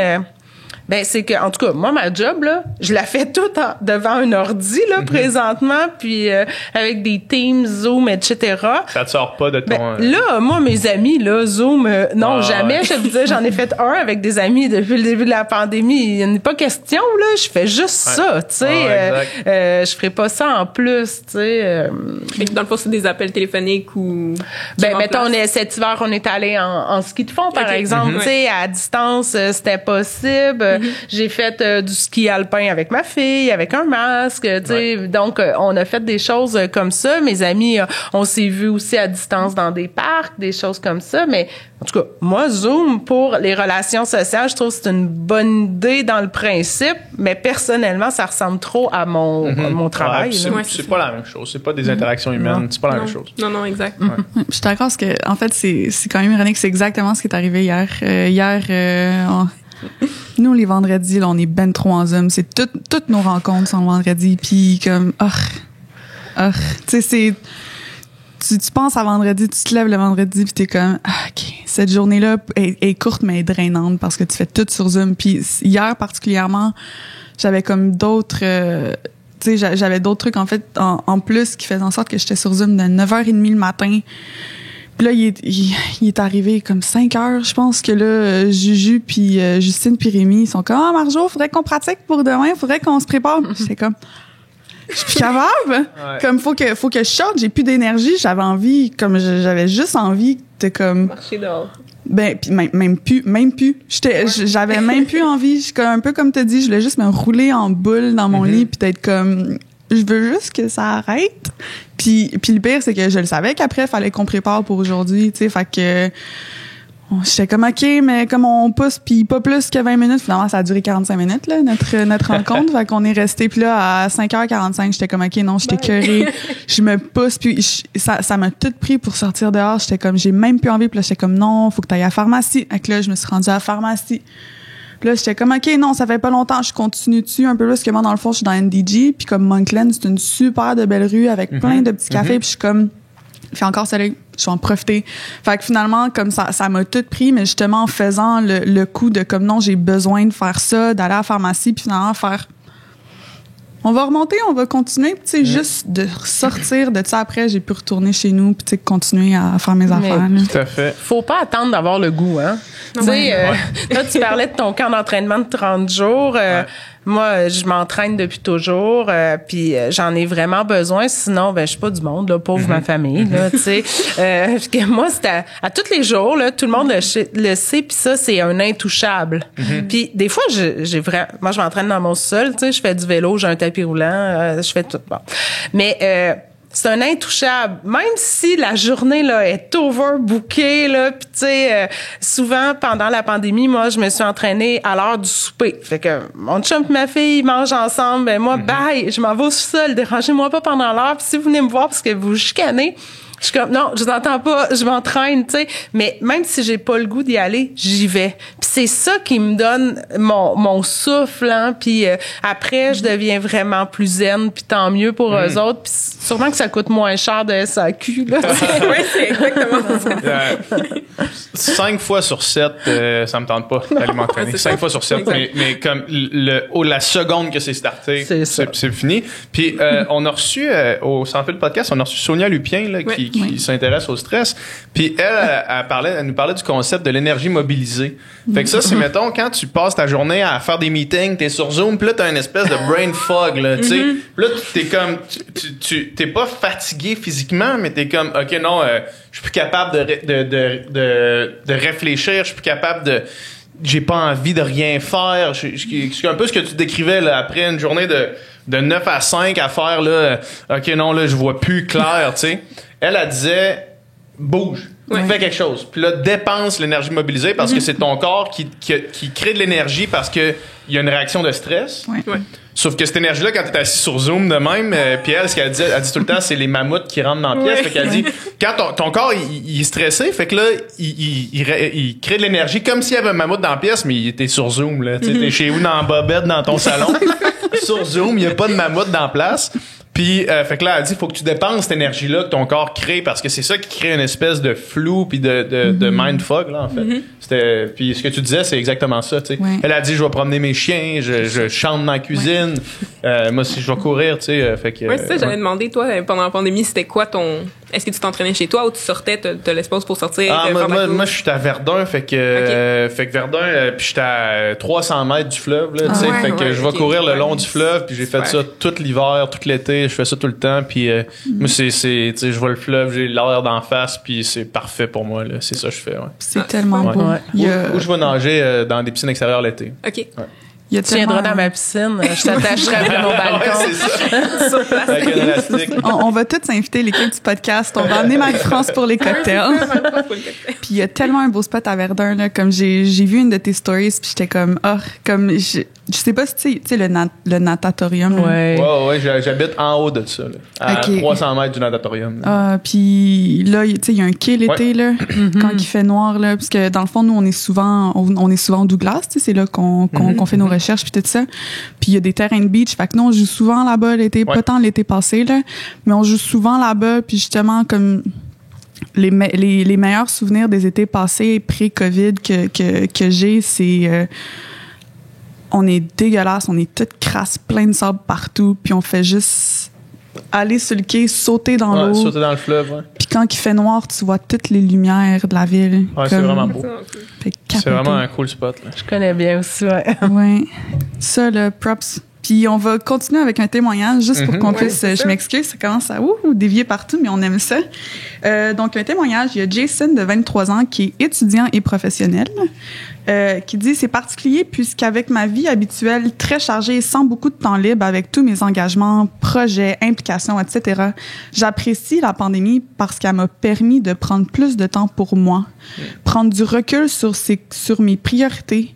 ben c'est que, en tout cas, moi, ma job, là, je la fais toute devant un ordi, là, présentement, puis avec des Teams, Zoom, etc. Ça te sort pas de ton... là, moi, mes amis, là, Zoom, non, jamais. Je te disais, j'en ai fait un avec des amis depuis le début de la pandémie. Il n'y a pas question, là. Je fais juste ça, tu sais. Je ferai pas ça en plus, tu sais. Mais dans le fond, c'est des appels téléphoniques ou... Ben, mettons, cet hiver, on est allé en ski de fond, par exemple, tu sais, à distance, c'était possible. J'ai fait du ski alpin avec ma fille, avec un masque, tu sais. Donc, on a fait des choses comme ça. Mes amis, on s'est vus aussi à distance dans des parcs, des choses comme ça. Mais en tout cas, moi, Zoom, pour les relations sociales, je trouve que c'est une bonne idée dans le principe, mais personnellement, ça ressemble trop à mon travail. C'est pas la même chose. C'est pas des interactions humaines. C'est pas la même chose. Non, exact. Je suis d'accord parce que, en fait, c'est quand même ironique. C'est exactement ce qui est arrivé hier. Nous, les vendredis, là, on est ben trop en Zoom. C'est toutes nos rencontres sont le vendredi. Puis comme, tu sais, tu penses à vendredi, tu te lèves le vendredi, puis t'es comme, OK, cette journée-là est courte, mais elle est drainante parce que tu fais tout sur Zoom. Puis hier, particulièrement, j'avais comme d'autres... tu sais, j'avais d'autres trucs, en fait, en plus, qui faisaient en sorte que j'étais sur Zoom de 9h30 le matin. Puis là, il est arrivé comme 5h, je pense que là, Juju puis Justine puis Rémi, ils sont comme, Marjo, faudrait qu'on pratique pour demain, faudrait qu'on se prépare. C'est comme... Je suis plus capable. Ouais. Comme faut que je sorte, j'ai plus d'énergie, j'avais envie, comme j'avais juste envie de comme marcher dehors. Ben puis même plus. J'avais même plus envie, un peu comme t'as dit, je voulais juste me rouler en boule dans mon lit puis d'être comme je veux juste que ça arrête. Puis le pire c'est que je le savais qu'après il fallait qu'on prépare pour aujourd'hui, tu sais, fait que j'étais comme OK, mais comme on pousse puis pas plus que 20 minutes, finalement ça a duré 45 minutes là notre rencontre, fait qu'on est resté puis là à 5h45, j'étais comme OK, non, j'étais écœurée, je me pousse puis ça m'a tout pris pour sortir dehors, j'étais comme j'ai même plus envie, puis là j'étais comme non, faut que tu ailles à la pharmacie. Fait que là je me suis rendue à la pharmacie. Puis là j'étais comme OK, non, ça fait pas longtemps, je continue dessus un peu plus que moi dans le fond, je suis dans NDG, puis comme Monkland, c'est une super de belle rue avec plein de petits cafés, puis je suis comme il fait encore soleil, je vais en profiter. Fait que finalement, comme ça m'a tout pris, mais justement en faisant le coup de comme non, j'ai besoin de faire ça, d'aller à la pharmacie, puis finalement faire on va remonter, on va continuer, puis tu sais, juste de sortir de ça après, j'ai pu retourner chez nous, puis tu sais, continuer à faire mes affaires. Tout à fait. Faut pas attendre d'avoir le goût, hein. Tu sais, là, tu parlais de ton camp d'entraînement de 30 jours. Moi, je m'entraîne depuis toujours, puis j'en ai vraiment besoin. Sinon, ben je suis pas du monde, là, pauvre ma famille, là, tu sais. Parce que moi, c'est à tous les jours, là, tout le monde le sait, puis ça, c'est un intouchable. Puis des fois, moi, je m'entraîne dans mon sol, tu sais, je fais du vélo, j'ai un tapis roulant, je fais tout. Bon. Mais c'est un intouchable. Même si la journée là est overbookée là, puis tu sais souvent pendant la pandémie, moi je me suis entraînée à l'heure du souper. Fait que mon chum et ma fille ils mangent ensemble, ben moi bye, je m'en vais au sol, dérangez-moi pas pendant l'heure. Puis si vous venez me voir parce que vous chicanez, je suis comme non, je vous entends pas, je m'entraîne, tu sais. Mais même si j'ai pas le goût d'y aller, j'y vais. Puis c'est ça qui me donne mon souffle, hein. Puis après, je deviens vraiment plus zen, puis tant mieux pour eux autres. Puis sûrement que ça coûte moins cher de SAQ, là. Oui, c'est exactement ça. 5 fois sur 7, ça me tente pas d'aller m'entraîner. 5 fois sur 7. Mais comme la seconde que c'est starté, c'est fini. Puis on a reçu au Sans Fil Podcast, on a reçu Sonia Lupien là, qui s'intéresse au stress. Puis elle nous parlait du concept de l'énergie mobilisée. Fait que ça, c'est, mettons, quand tu passes ta journée à faire des meetings, t'es sur Zoom, pis là, t'as une espèce de brain fog, là, tu sais. Pis là, t'es comme, t'es pas fatigué physiquement, mais t'es comme, OK, non, je suis plus capable de réfléchir, je suis plus capable j'ai pas envie de rien faire. C'est un peu ce que tu décrivais, là, après une journée de 9 à 5 à faire, là, OK, non, là, je vois plus clair, tu sais. Elle disait, bouge. Fais quelque chose. Puis là, dépense l'énergie mobilisée parce que c'est ton corps qui crée de l'énergie parce que il y a une réaction de stress. Sauf que cette énergie-là, quand t'es assis sur Zoom de même, puis elle, ce qu'elle dit, elle dit tout le temps, c'est les mammouths qui rentrent dans la pièce. Fait qu'elle dit, quand ton corps, il est stressé, fait que là, il crée de l'énergie comme s'il y avait un mammouth dans la pièce, mais il était sur Zoom, là. Tu sais, t'es chez vous dans la bobette, dans ton salon. Sur Zoom, il y a pas de mammouth dans la place. Puis fait que là, elle dit faut que tu dépenses cette énergie-là que ton corps crée parce que c'est ça qui crée une espèce de flou puis de mind fog là en fait. Puis ce que tu disais c'est exactement ça, tu sais. Elle a dit je vais promener mes chiens, je chante dans la cuisine. Moi si je vais courir, tu sais, fait que c'est ça, j'avais demandé toi pendant la pandémie, c'était quoi est-ce que tu t'entraînais chez toi ou tu sortais de l'espace pour sortir moi je suis à Verdun, fait que Verdun puis j'étais à 300 mètres du fleuve là, tu sais, fait que je vais courir le long du fleuve, puis j'ai fait ça tout l'hiver, tout l'été. Je fais ça tout le temps, puis moi, tu sais, je vois le fleuve, j'ai l'air d'en face, puis c'est parfait pour moi, là. C'est ça que je fais, C'est tellement beau. Ou je vais nager dans des piscines extérieures l'été. OK. Il y a Tu viendras tellement- dans ma piscine, je t'attacherai après mon balcon. Ouais, c'est ça. Avec un élastique. On va tous inviter l'équipe du podcast. On va amener Marie-France pour les cocktails. Puis il y a tellement un beau spot à Verdun, là. Comme j'ai vu une de tes stories, puis j'étais comme, je sais pas si tu sais, le natatorium. là. Ouais. Ouais, j'habite en haut de ça, là, à Ok. 300 mètres du natatorium. Là. Puis là, tu sais, il y a un quai l'été, là, quand il fait noir, là. Parce que dans le fond, nous, on est souvent au Douglas, tu sais, c'est là qu'on fait nos recherches, puis tout ça. Puis il y a des terrains de beach. Fait que nous, on joue souvent là-bas l'été, Ouais. pas tant l'été passé, là. Mais on joue souvent là-bas, puis justement, comme les meilleurs souvenirs des étés passés pré-COVID que j'ai, c'est on est dégueulasse, on est toutes crasses, plein de sable partout, puis on fait juste aller sur le quai, sauter dans Ouais, l'eau. sauter dans le fleuve, ouais. Puis quand il fait noir, tu vois toutes les lumières de la ville. Ouais, c'est vraiment beau. Fait C'est capoter. vraiment un cool spot, là. Je connais bien aussi, ouais. Ouais. Ça, là, props. Puis on va continuer avec un témoignage, juste pour qu'on Ouais, puisse... c'est ça. Je m'excuse, ça commence à dévier partout, mais on aime ça. Donc, un témoignage, il y a Jason, de 23 ans, qui est étudiant et professionnel, qui dit « C'est particulier puisqu'avec ma vie habituelle très chargée et sans beaucoup de temps libre avec tous mes engagements, projets, implications, etc., j'apprécie la pandémie parce qu'elle m'a permis de prendre plus de temps pour moi, prendre du recul sur mes priorités,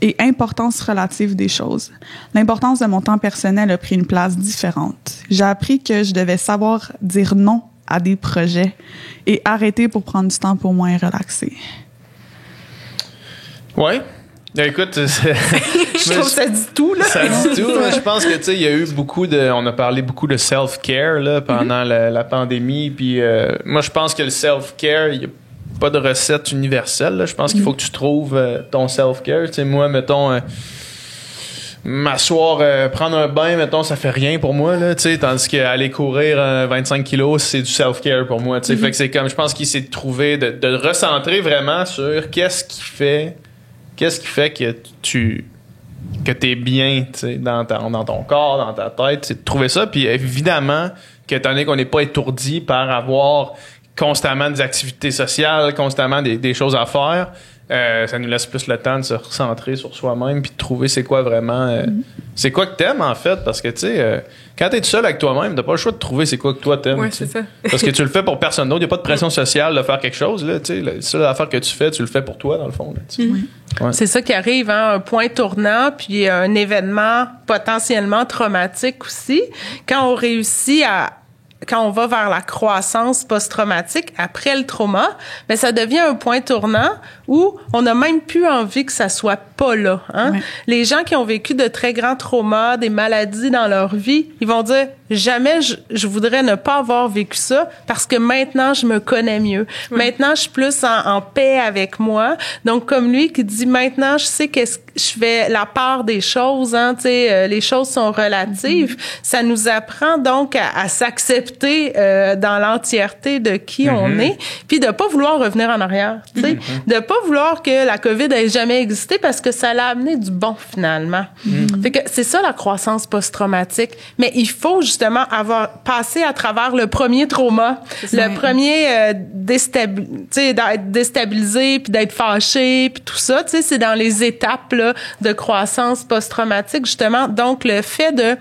et importance relative des choses. L'importance de mon temps personnel a pris une place différente. J'ai appris que je devais savoir dire non à des projets et arrêter pour prendre du temps pour moi et relaxer. Ouais. Écoute, Je trouve que ça dit tout, là. ça dit tout. Là. Je pense que tu sais, il y a eu on a parlé beaucoup de self-care là pendant la pandémie. Puis moi, je pense que le self-care, il y a pas de recette universelle. Là. Je pense qu'il faut que tu trouves ton self-care. Tu sais, moi, mettons, m'asseoir, prendre un bain, mettons, ça fait rien pour moi. Là, tu sais, tandis qu'aller courir 25 kilos, c'est du self-care pour moi. Tu sais, fait que c'est comme, je pense qu'il s'est trouvé de recentrer vraiment sur qu'est-ce qui fait que t'es bien, tu sais, dans ton corps, dans ta tête, c'est de trouver ça. Puis évidemment, étant donné qu'on n'est pas étourdi par avoir constamment des activités sociales, constamment des choses à faire, ça nous laisse plus le temps de se recentrer sur soi-même puis de trouver c'est quoi vraiment c'est quoi que t'aimes en fait, parce que tu sais quand t'es tout seul avec toi-même, t'as pas le choix de trouver c'est quoi que toi t'aimes. Ouais, t'sais. c'est ça. Parce que tu le fais pour personne d'autre, y a pas de pression sociale de faire quelque chose là, tu sais, la seule affaire que tu fais, tu le fais pour toi dans le fond là, t'sais. Ouais. C'est ça qui arrive, hein, un point tournant, puis un événement potentiellement traumatique aussi. Quand on va vers la croissance post-traumatique après le trauma, ben ça devient un point tournant où on n'a même plus envie que ça soit pas là. Hein? Ouais. Les gens qui ont vécu de très grands traumas, des maladies dans leur vie, ils vont dire jamais je voudrais ne pas avoir vécu ça parce que maintenant je me connais mieux. Oui. Maintenant je suis plus en paix avec moi. Donc comme lui qui dit maintenant je sais que je fais la part des choses. Hein, tu sais, les choses sont relatives. Ça nous apprend donc à s'accepter dans l'entièreté de qui on est, puis de pas vouloir revenir en arrière, tu sais, de pas vouloir que la COVID ait jamais existé parce que ça l'a amené du bon finalement. Fait que c'est ça la croissance post-traumatique, mais il faut justement avoir passé à travers le premier trauma, le premier d'être déstabilisé puis d'être fâché puis tout ça, tu sais, c'est dans les étapes là, de croissance post-traumatique justement. Donc le fait de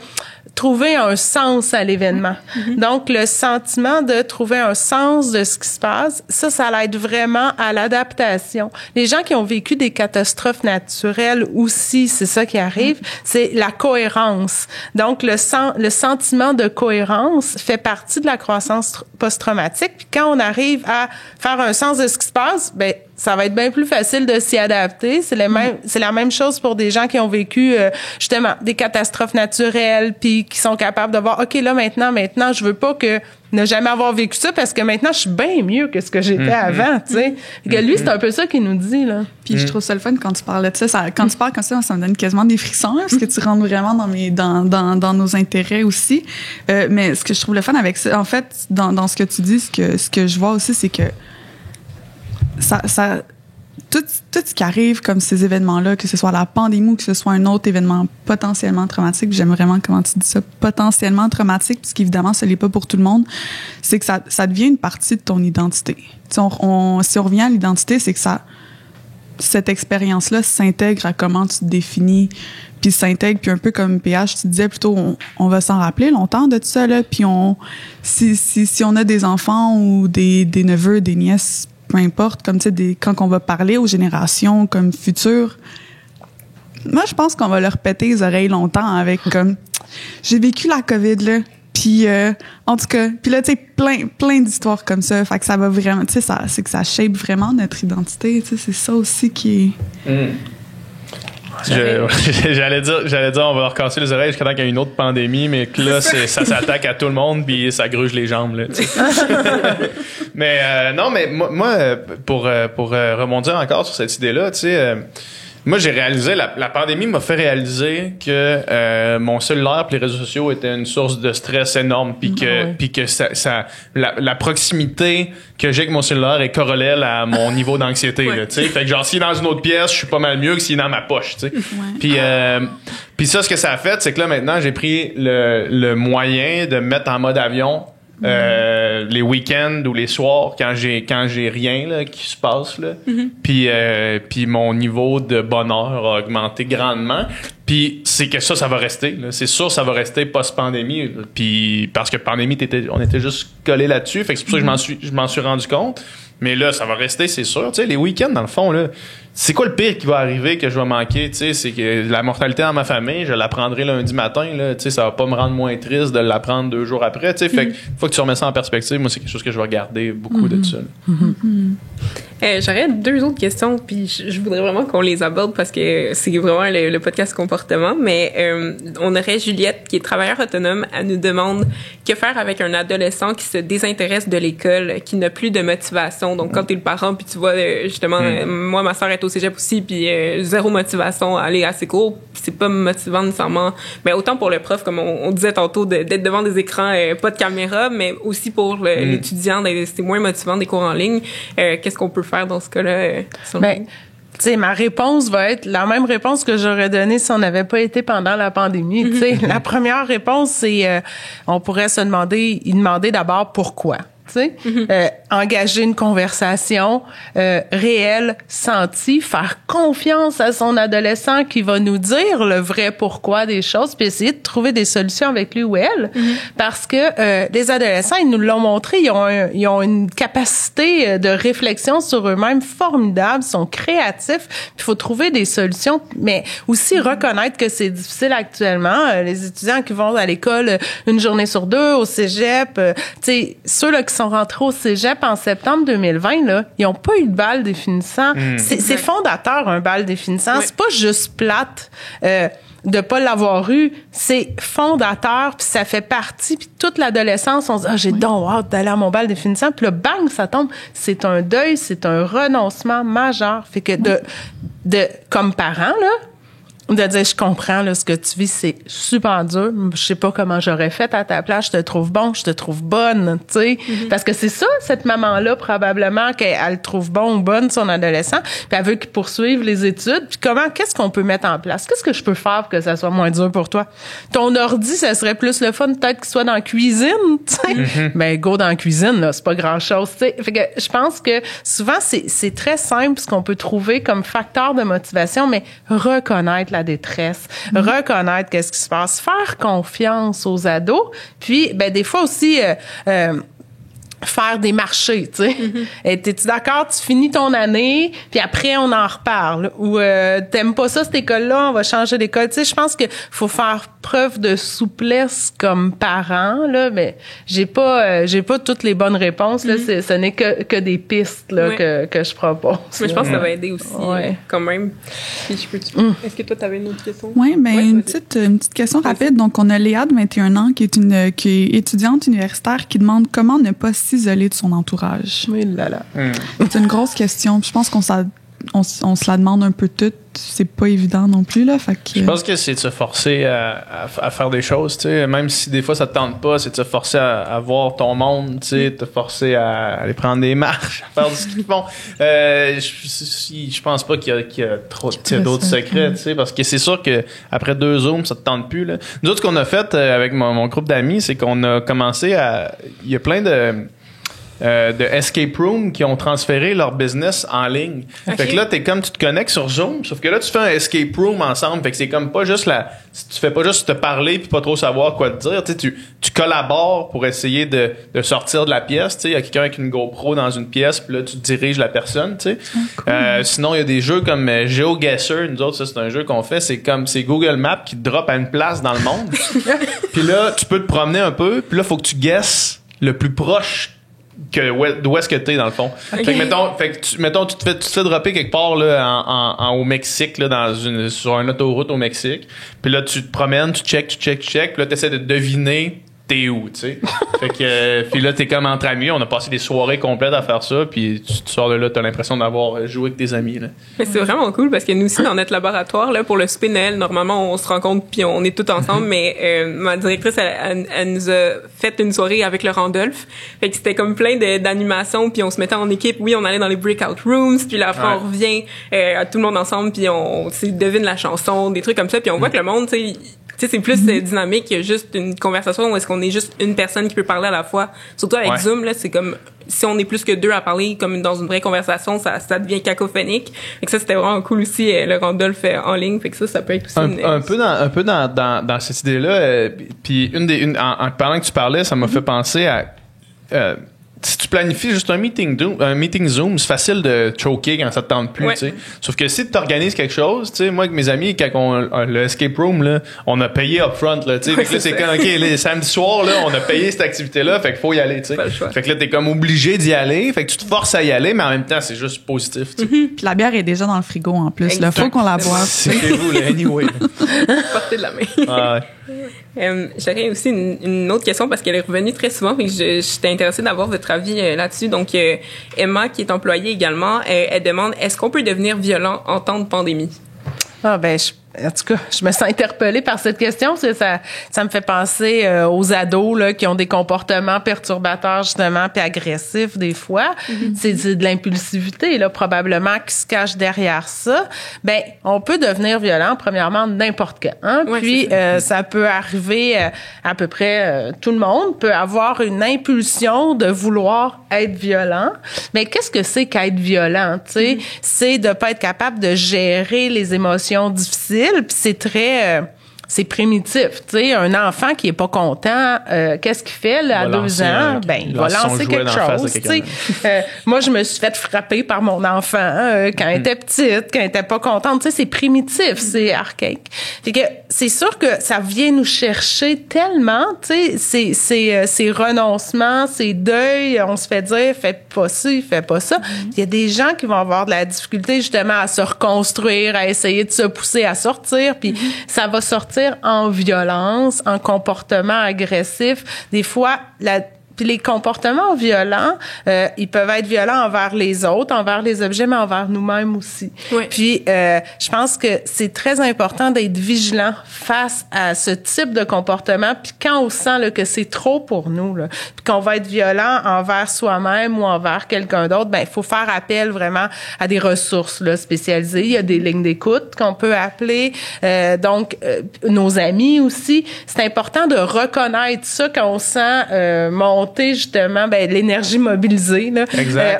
trouver un sens à l'événement. Donc, le sentiment de trouver un sens de ce qui se passe, ça l'aide vraiment à l'adaptation. Les gens qui ont vécu des catastrophes naturelles aussi, c'est ça qui arrive, c'est la cohérence. Donc, le sentiment de cohérence fait partie de la croissance post-traumatique. Puis quand on arrive à faire un sens de ce qui se passe, ben ça va être bien plus facile de s'y adapter. C'est la même chose pour des gens qui ont vécu justement des catastrophes naturelles puis qui sont capables de voir OK là maintenant je veux pas que ne jamais avoir vécu ça parce que maintenant je suis bien mieux que ce que j'étais avant, tu sais. Que lui c'est un peu ça qu'il nous dit là. Puis je trouve ça le fun quand tu parles de ça, quand tu parles comme ça me donne quasiment des frissons là, parce que tu rentres vraiment dans nos intérêts aussi. Mais ce que je trouve le fun avec ça en fait dans ce que tu dis, ce que je vois aussi c'est que tout ce qui arrive comme ces événements-là, que ce soit la pandémie ou que ce soit un autre événement potentiellement traumatique, j'aime vraiment comment tu dis ça, potentiellement traumatique, puisqu'évidemment, ce n'est pas pour tout le monde, c'est que ça devient une partie de ton identité. Si on revient à l'identité, c'est que cette expérience-là s'intègre à comment tu te définis, puis s'intègre, puis un peu comme PH, tu disais plutôt, on va s'en rappeler longtemps de tout ça, là, puis si on a des enfants ou des neveux, des nièces, peu importe, comme tu sais, quand on va parler aux générations comme futures, moi, je pense qu'on va leur péter les oreilles longtemps avec comme, j'ai vécu la COVID, là, puis en tout cas, puis là, tu sais, plein d'histoires comme ça, fait que ça va vraiment, tu sais, c'est que ça shape vraiment notre identité, tu sais, c'est ça aussi qui est... J'allais dire, on va leur casser les oreilles jusqu'à temps qu'il y ait une autre pandémie, mais que là, ça s'attaque à tout le monde, puis ça gruge les jambes, là, tu sais. Mais non, mais moi pour rebondir encore sur cette idée-là, tu sais, moi, j'ai réalisé, la pandémie m'a fait réaliser que mon cellulaire et les réseaux sociaux étaient une source de stress énorme, puis que la proximité que j'ai avec mon cellulaire est corrélée à mon niveau d'anxiété, là, tu sais. Fait que genre, s'il est dans une autre pièce, je suis pas mal mieux que s'il est dans ma poche, tu sais. Puis ça, ce que ça a fait, c'est que là, maintenant, j'ai pris le moyen de me mettre en mode avion les week-ends ou les soirs quand j'ai rien là qui se passe là. Puis mon niveau de bonheur a augmenté grandement. Puis c'est que ça va rester là. C'est sûr ça va rester post-pandémie. Puis parce que pandémie on était juste collés là-dessus. Fait que c'est pour ça que je m'en suis rendu compte. Mais là, ça va rester, c'est sûr. Tu sais, les week-ends, dans le fond, là, c'est quoi le pire qui va arriver que je vais manquer? Tu sais, c'est que la mortalité dans ma famille, je l'apprendrai lundi matin, là. Tu sais, ça va pas me rendre moins triste de l'apprendre 2 jours après. Tu sais, fait que faut que tu remets ça en perspective. Moi, c'est quelque chose que je vais regarder beaucoup de ça. J'aurais 2 autres questions, puis je voudrais vraiment qu'on les aborde parce que c'est vraiment le podcast comportement. Mais on aurait Juliette, qui est travailleur autonome. Elle nous demande que faire avec un adolescent qui se désintéresse de l'école, qui n'a plus de motivation. Donc, quand t'es le parent, puis tu vois, justement, moi, ma soeur est au cégep aussi, puis zéro motivation à aller à ses cours, puis c'est pas motivant nécessairement. Mais autant pour le prof, comme on disait tantôt, d'être devant des écrans, pas de caméra, mais aussi pour l'étudiant, c'est moins motivant des cours en ligne. Qu'est-ce qu'on peut faire dans ce cas-là? Tu sais, ma réponse va être la même réponse que j'aurais donnée si on n'avait pas été pendant la pandémie. Tu sais, la première réponse, c'est on pourrait se demander d'abord pourquoi. Tu sais, engager une conversation réelle, sentie, faire confiance à son adolescent qui va nous dire le vrai pourquoi des choses, puis essayer de trouver des solutions avec lui ou elle, parce que les adolescents, ils nous l'ont montré, ils ont une capacité de réflexion sur eux-mêmes formidable, sont créatifs, puis il faut trouver des solutions, mais aussi reconnaître que c'est difficile actuellement. Les étudiants qui vont à l'école une journée sur 2, au cégep, tu sais, ceux là qui sont rentrés au cégep en septembre 2020, là, ils n'ont pas eu de bal définissant. C'est fondateur, un bal définissant. Oui. C'est pas juste plate de pas l'avoir eu. C'est fondateur, puis ça fait partie. Puis toute l'adolescence, on se dit « j'ai donc hâte d'aller à mon bal définissant. » Puis là, bang, ça tombe. C'est un deuil, c'est un renoncement majeur. Fait que comme parent, là, de dire je comprends là ce que tu vis, c'est super dur, je sais pas comment j'aurais fait à ta place, je te trouve bon, je te trouve bonne, tu sais, parce que c'est ça cette maman là probablement qu'elle trouve bon ou bonne son adolescent, puis elle veut qu'il poursuive les études, puis qu'est-ce qu'on peut mettre en place, qu'est-ce que je peux faire pour que ça soit moins dur pour toi? Ton ordi, ça serait plus le fun peut-être qu'il soit dans la cuisine, tu sais. Ben go dans la cuisine là, c'est pas grand-chose, tu sais. Fait que je pense que souvent c'est très simple ce qu'on peut trouver comme facteur de motivation, mais reconnaître la détresse, reconnaître qu'est-ce qui se passe, faire confiance aux ados, puis ben des fois aussi faire des marchés, tu sais. T'es-tu d'accord, tu finis ton année, puis après on en reparle, ou t'aimes pas ça cette école-là, on va changer d'école, tu sais. Je pense que faut faire preuve de souplesse comme parent là, mais j'ai pas toutes les bonnes réponses là, ce n'est que des pistes là que je propose. Mais je pense que ça va aider aussi quand même. Si je peux Est-ce que toi tu avais une autre question? Oui, mais une petite question rapide. Donc on a Léa de 21 ans qui est étudiante universitaire qui demande comment ne pas s'isoler de son entourage. Oui là. C'est une grosse question. Je pense qu'on se la demande un peu toutes. C'est pas évident non plus là. Fait que... Je pense que c'est de se forcer à faire des choses, tu sais, même si des fois ça te tente pas, c'est de se forcer à voir ton monde, tu sais, te forcer à aller prendre des marches, à faire ce qu'ils font. Je pense pas qu'il y a trop d'autres secrets, tu sais, parce que c'est sûr que après 2 Zooms, ça te tente plus là. Nous autres, ce qu'on a fait avec mon groupe d'amis, c'est qu'on a commencé il y a plein de de escape room qui ont transféré leur business en ligne. Okay. Fait que là, tu te connectes sur Zoom, sauf que là, tu fais un escape room ensemble. Fait que c'est comme pas juste tu fais pas juste te parler puis pas trop savoir quoi te dire. Tu collabores pour essayer de sortir de la pièce. Il y a quelqu'un avec une GoPro dans une pièce, puis là, tu diriges la personne. Cool. Sinon, il y a des jeux comme GeoGuessr. Nous autres, ça, c'est un jeu qu'on fait. C'est Google Maps qui te drop à une place dans le monde. Puis là, tu peux te promener un peu, puis là, faut que tu guesses le plus proche d'où est-ce que t'es dans le fond. Okay. Fait que mettons tu te fais dropper quelque part là au Mexique là sur une autoroute au Mexique. Puis là tu te promènes, tu check, puis là tu essaies de deviner t'es où, tu sais. Fait que puis là t'es comme entre amis, on a passé des soirées complètes à faire ça, puis tu sors de là, t'as l'impression d'avoir joué avec tes amis là. Mais c'est vraiment cool parce que nous aussi dans notre laboratoire là pour le souper de Noël, normalement on se rencontre puis on est tous ensemble, mais ma directrice elle nous a fait une soirée avec le Randolph. Fait que c'était comme plein d'animations, puis on se mettait en équipe, oui, on allait dans les breakout rooms, puis là après on revient tout le monde ensemble, puis on devine la chanson, des trucs comme ça, puis on voit que le monde, tu sais, c'est plus dynamique que juste une conversation où est-ce qu'on est juste une personne qui peut parler à la fois. Surtout avec Zoom, là, c'est comme si on est plus que deux à parler comme dans une vraie conversation, ça devient cacophonique. Fait que ça, c'était vraiment cool aussi, le Randolph en ligne. Fait que ça peut être aussi un peu dans cette idée-là. Puis en parlant que tu parlais, ça m'a fait penser à si tu planifies juste un meeting Zoom, c'est facile de choquer quand ça te tente plus, tu sais. Sauf que si tu organises quelque chose, tu sais, moi avec mes amis, quand le escape room là, on a payé upfront là, tu sais. Fait que là c'est comme OK, les samedis soirs là, on a payé cette activité-là, fait qu'il faut y aller, tu sais. Fait que là t'es comme obligé d'y aller, fait que tu te forces à y aller, mais en même temps c'est juste positif, tu sais. Puis la bière est déjà dans le frigo en plus, là, faut qu'on la boive. C'est vous là, anyway. Portez de la main. J'aurais aussi une autre question parce qu'elle est revenue très souvent et j'étais intéressée d'avoir votre avis là-dessus. Donc, Emma, qui est employée également, elle demande, est-ce qu'on peut devenir violent en temps de pandémie? Ah, en tout cas, je me sens interpellée par cette question parce que ça me fait penser aux ados là qui ont des comportements perturbateurs justement puis agressifs des fois. C'est de l'impulsivité là probablement qui se cache derrière ça. On peut devenir violent premièrement n'importe quand. Hein? Ouais, puis ça peut arriver à peu près tout le monde peut avoir une impulsion de vouloir être violent. Mais qu'est-ce que c'est qu'être violent, tu sais? C'est de pas être capable de gérer les émotions difficiles. Puis c'est très c'est primitif, tu sais, un enfant qui est pas content, qu'est-ce qu'il fait là, à 2 ans? Il va lancer quelque chose, tu sais. Moi, je me suis fait frapper par mon enfant quand elle était petite, quand elle était pas contente, tu sais, c'est primitif, c'est archaïque. Fait que c'est sûr que ça vient nous chercher tellement, tu sais, ces renoncements, ces deuils, on se fait dire fais pas ci, fais pas ça. Il y a des gens qui vont avoir de la difficulté justement à se reconstruire, à essayer de se pousser à sortir, puis ça va sortir en violence, en comportement agressif. Des fois, puis les comportements violents, ils peuvent être violents envers les autres, envers les objets, mais envers nous-mêmes aussi. Oui. Puis, je pense que c'est très important d'être vigilant face à ce type de comportement. Puis quand on sent là, que c'est trop pour nous, là, puis qu'on va être violent envers soi-même ou envers quelqu'un d'autre, il faut faire appel vraiment à des ressources là, spécialisées. Il y a des lignes d'écoute qu'on peut appeler. Donc, nos amis aussi. C'est important de reconnaître ça quand on sent monter justement l'énergie mobilisée là.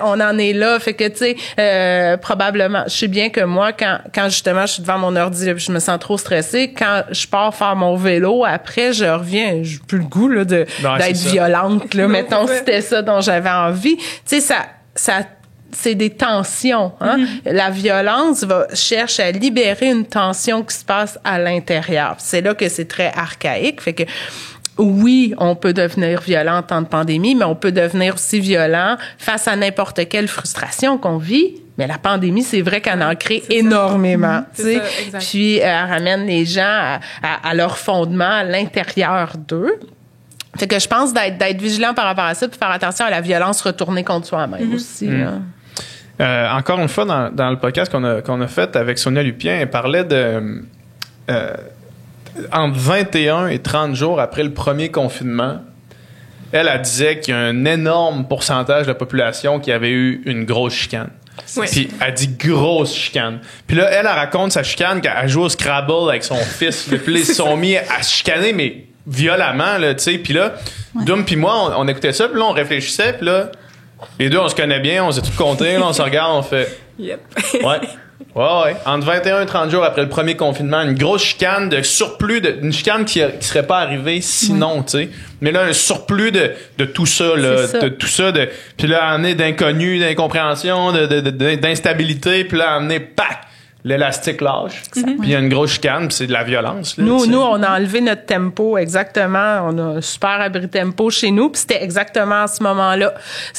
On en est là, fait que tu sais probablement je sais bien que moi quand justement je suis devant mon ordi là, je me sens trop stressée, quand je pars faire mon vélo après je reviens, j'ai plus le goût là d'être violente là, mettons c'était ça dont j'avais envie, tu sais ça c'est des tensions, hein. La violence cherche à libérer une tension qui se passe à l'intérieur. C'est là que c'est très archaïque, fait que oui, on peut devenir violent en temps de pandémie, mais on peut devenir aussi violent face à n'importe quelle frustration qu'on vit. Mais la pandémie, c'est vrai qu'elle en crée énormément. Puis, elle ramène les gens à leur fondement, à l'intérieur d'eux. Fait que je pense d'être vigilant par rapport à ça, puis faire attention à la violence retournée contre soi-même aussi. Encore une fois, dans le podcast qu'on a fait avec Sonia Lupien, elle parlait de... entre 21 et 30 jours après le premier confinement, elle disait qu'il y a un énorme pourcentage de la population qui avait eu une grosse chicane. Oui. Puis elle dit grosse chicane. Puis là, elle raconte sa chicane quand elle joue au Scrabble avec son fils. Puis là, ils se sont mis à se chicaner, mais violemment, là, tu sais. Puis là, Doom puis moi, on écoutait ça, puis là, on réfléchissait, puis là, Les deux, on se connaît bien, on s'est tous comptés, là, on se regarde, on fait... Yep. Ouais. Ouais. Entre 21 et 30 jours après le premier confinement, une grosse chicane de surplus, une chicane qui serait pas arrivée sinon, tu sais. Mais là, un surplus de tout ça, là. De tout ça, puis là, amener d'inconnu, d'incompréhension, d'instabilité, puis là, amener, pac! L'élastique lâche. Puis il y a une grosse chicane, puis c'est de la violence. Là, nous, on a enlevé notre tempo exactement. On a un super abri tempo chez nous, puis c'était exactement à ce moment-là.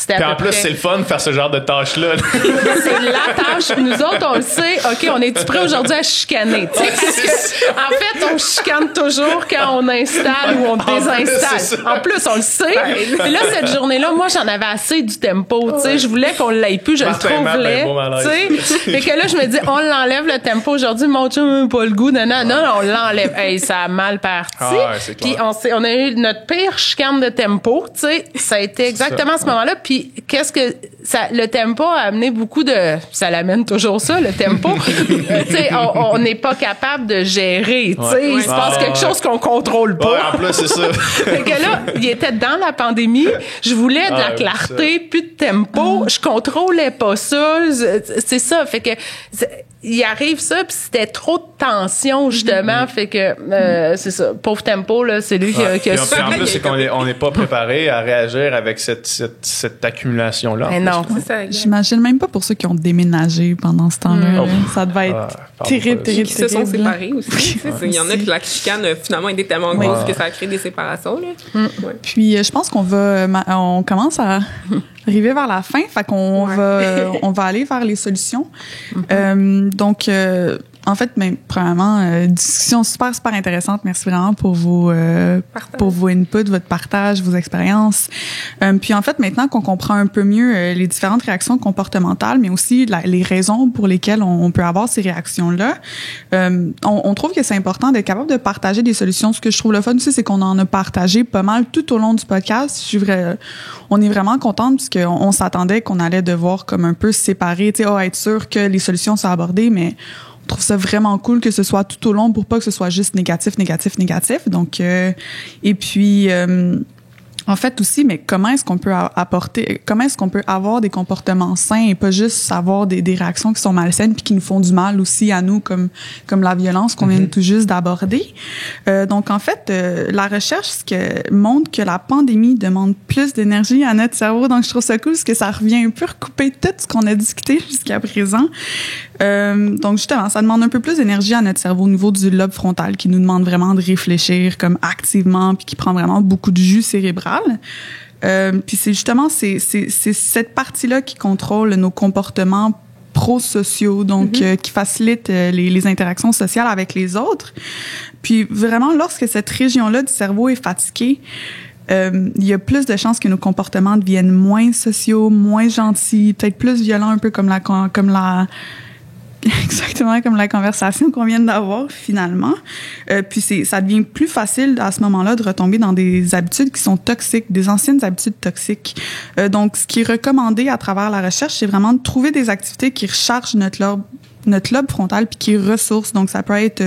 Puis en plus, c'est le fun de faire ce genre de tâche-là. C'est la tâche. Nous autres, on le sait. OK, on est-tu prêt aujourd'hui à chicaner? En fait, on chicane toujours quand on installe ou on désinstalle. En plus, on le sait. Et là, cette journée-là, moi, j'en avais assez du tempo. Tu sais, je voulais qu'on l'aille plus, je le trouve laid. Tu sais, fait que là, je me dis, on l'enlève le tempo aujourd'hui, mon chum, pas le goût, non, on l'enlève. Hey, ça a mal parti. Puis on a eu notre pire chicane de tempo, tu sais, ça a été exactement à ce moment-là. Puis qu'est-ce que le tempo a amené beaucoup de, ça l'amène toujours ça, le tempo. Tu sais, on n'est pas capable de gérer, tu sais, il se passe quelque chose qu'on contrôle pas. Ouais, en plus, c'est ça. Fait que là, il était dans la pandémie, je voulais de la clarté, plus de tempo, je contrôlais pas ça, c'est ça, fait que il arrive ça, puis c'était trop de tension, justement, fait que c'est ça, pauvre tempo, là, c'est lui qui a puis en plus, c'est qu'on n'est pas préparé à réagir avec cette accumulation-là. Mais non. J'imagine même pas pour ceux qui ont déménagé pendant ce temps-là. Ça devait être terrible. Qui se sont séparés aussi. Il y en a que la chicane a finalement été tellement grosse que ça a créé des séparations. Là. Puis je pense on commence à arriver vers la fin, fait qu'on on va aller vers les solutions. Donc, en fait, premièrement, discussion super intéressante. Merci vraiment pour vos inputs, votre partage, vos expériences. Puis en fait, maintenant qu'on comprend un peu mieux les différentes réactions comportementales, mais aussi les raisons pour lesquelles on peut avoir ces réactions-là, on trouve que c'est important d'être capable de partager des solutions. Ce que je trouve le fun aussi, c'est qu'on en a partagé pas mal tout au long du podcast. On est vraiment contente parce qu'on s'attendait qu'on allait devoir comme un peu se séparer, tu sais, être sûr que les solutions sont abordées, mais on trouve ça vraiment cool que ce soit tout au long pour pas que ce soit juste négatif. Donc, et puis, en fait aussi, mais comment est-ce qu'on peut avoir des comportements sains et pas juste avoir des réactions qui sont malsaines puis qui nous font du mal aussi à nous, comme la violence qu'on vient tout juste d'aborder. Donc, en fait, la recherche montre que la pandémie demande plus d'énergie à notre cerveau. Donc, je trouve ça cool parce que ça revient un peu recouper tout ce qu'on a discuté jusqu'à présent. Donc, justement, ça demande un peu plus d'énergie à notre cerveau au niveau du lobe frontal qui nous demande vraiment de réfléchir comme activement puis qui prend vraiment beaucoup de jus cérébral. Puis c'est justement c'est cette partie-là qui contrôle nos comportements prosociaux, donc qui facilite les interactions sociales avec les autres. Puis vraiment, lorsque cette région-là du cerveau est fatiguée, il y a plus de chances que nos comportements deviennent moins sociaux, moins gentils, peut-être plus violents, un peu exactement comme la conversation qu'on vient d'avoir finalement. Puis ça devient plus facile à ce moment-là de retomber dans des habitudes qui sont toxiques, des anciennes habitudes toxiques. Donc, ce qui est recommandé à travers la recherche, c'est vraiment de trouver des activités qui rechargent notre lobe frontal puis qui ressourcent. Donc, ça peut être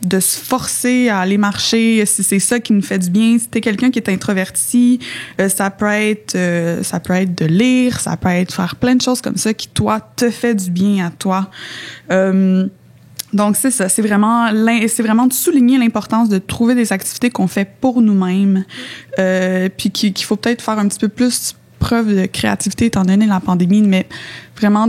de se forcer à aller marcher si c'est ça qui nous fait du bien. Si t'es quelqu'un qui est introverti, ça peut être de lire, ça peut être faire plein de choses comme ça qui, toi, te fait du bien à toi. Donc, c'est ça. C'est vraiment de souligner l'importance de trouver des activités qu'on fait pour nous-mêmes, puis qu'il faut peut-être faire un petit peu plus preuve de créativité étant donné la pandémie, mais vraiment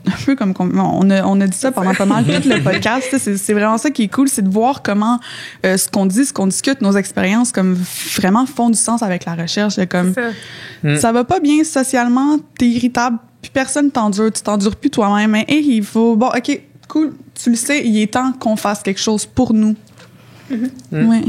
un peu comme on a dit ça pendant pas mal tout le podcast. C'est vraiment ça qui est cool, c'est de voir comment ce qu'on dit, ce qu'on discute, nos expériences comme vraiment font du sens avec la recherche. Comme ça va pas bien socialement, t'es irritable, puis personne t'endure, tu t'endures plus toi-même. Mais il faut ok, cool, tu le sais, il est temps qu'on fasse quelque chose pour nous. Ouais.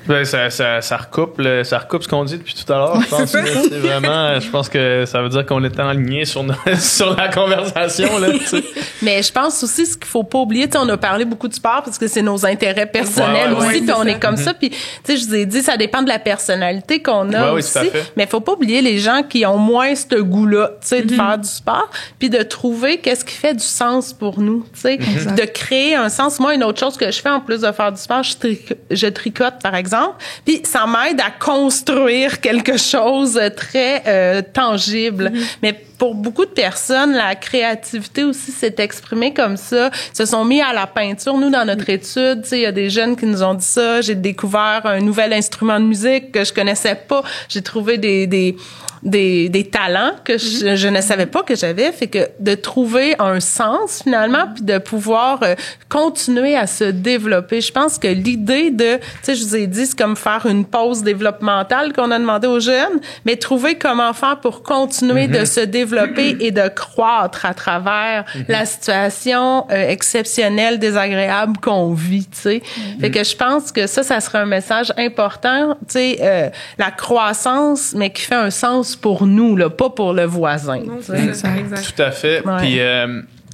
Ben, ça recoupe ce qu'on dit depuis tout à l'heure. Je pense que c'est vraiment, je pense que ça veut dire qu'on est aligné sur la conversation, là, tu sais. Mais je pense aussi ce qu'il faut pas oublier, tu sais, on a parlé beaucoup du sport parce que c'est nos intérêts personnels aussi, puis on est comme ça, puis tu sais, je vous ai dit, ça dépend de la personnalité qu'on a aussi. Mais faut pas oublier les gens qui ont moins ce goût-là, tu sais, de faire du sport, puis de trouver qu'est-ce qui fait du sens pour nous, tu sais, de créer un sens. Moi, une autre chose que je fais en plus de faire du sport, je tricote, par exemple. exemple. Puis ça m'aide à construire quelque chose très tangible. Mais pour beaucoup de personnes, la créativité aussi s'est exprimée comme ça. Ils se sont mis à la peinture. Nous, dans notre étude, tu sais, il y a des jeunes qui nous ont dit ça. J'ai découvert un nouvel instrument de musique que je connaissais pas. J'ai trouvé des talents que je ne savais pas que j'avais. Fait que de trouver un sens, finalement, puis de pouvoir continuer à se développer. Je pense que l'idée de, tu sais, je vous ai dit, c'est comme faire une pause développementale qu'on a demandé aux jeunes, mais trouver comment faire pour continuer de se développer et de croître à travers la situation exceptionnelle, désagréable qu'on vit, tu sais. Fait que je pense que ça serait un message important, tu sais, la croissance, mais qui fait un sens pour nous, là, pas pour le voisin. Non, Tout à fait. Ouais.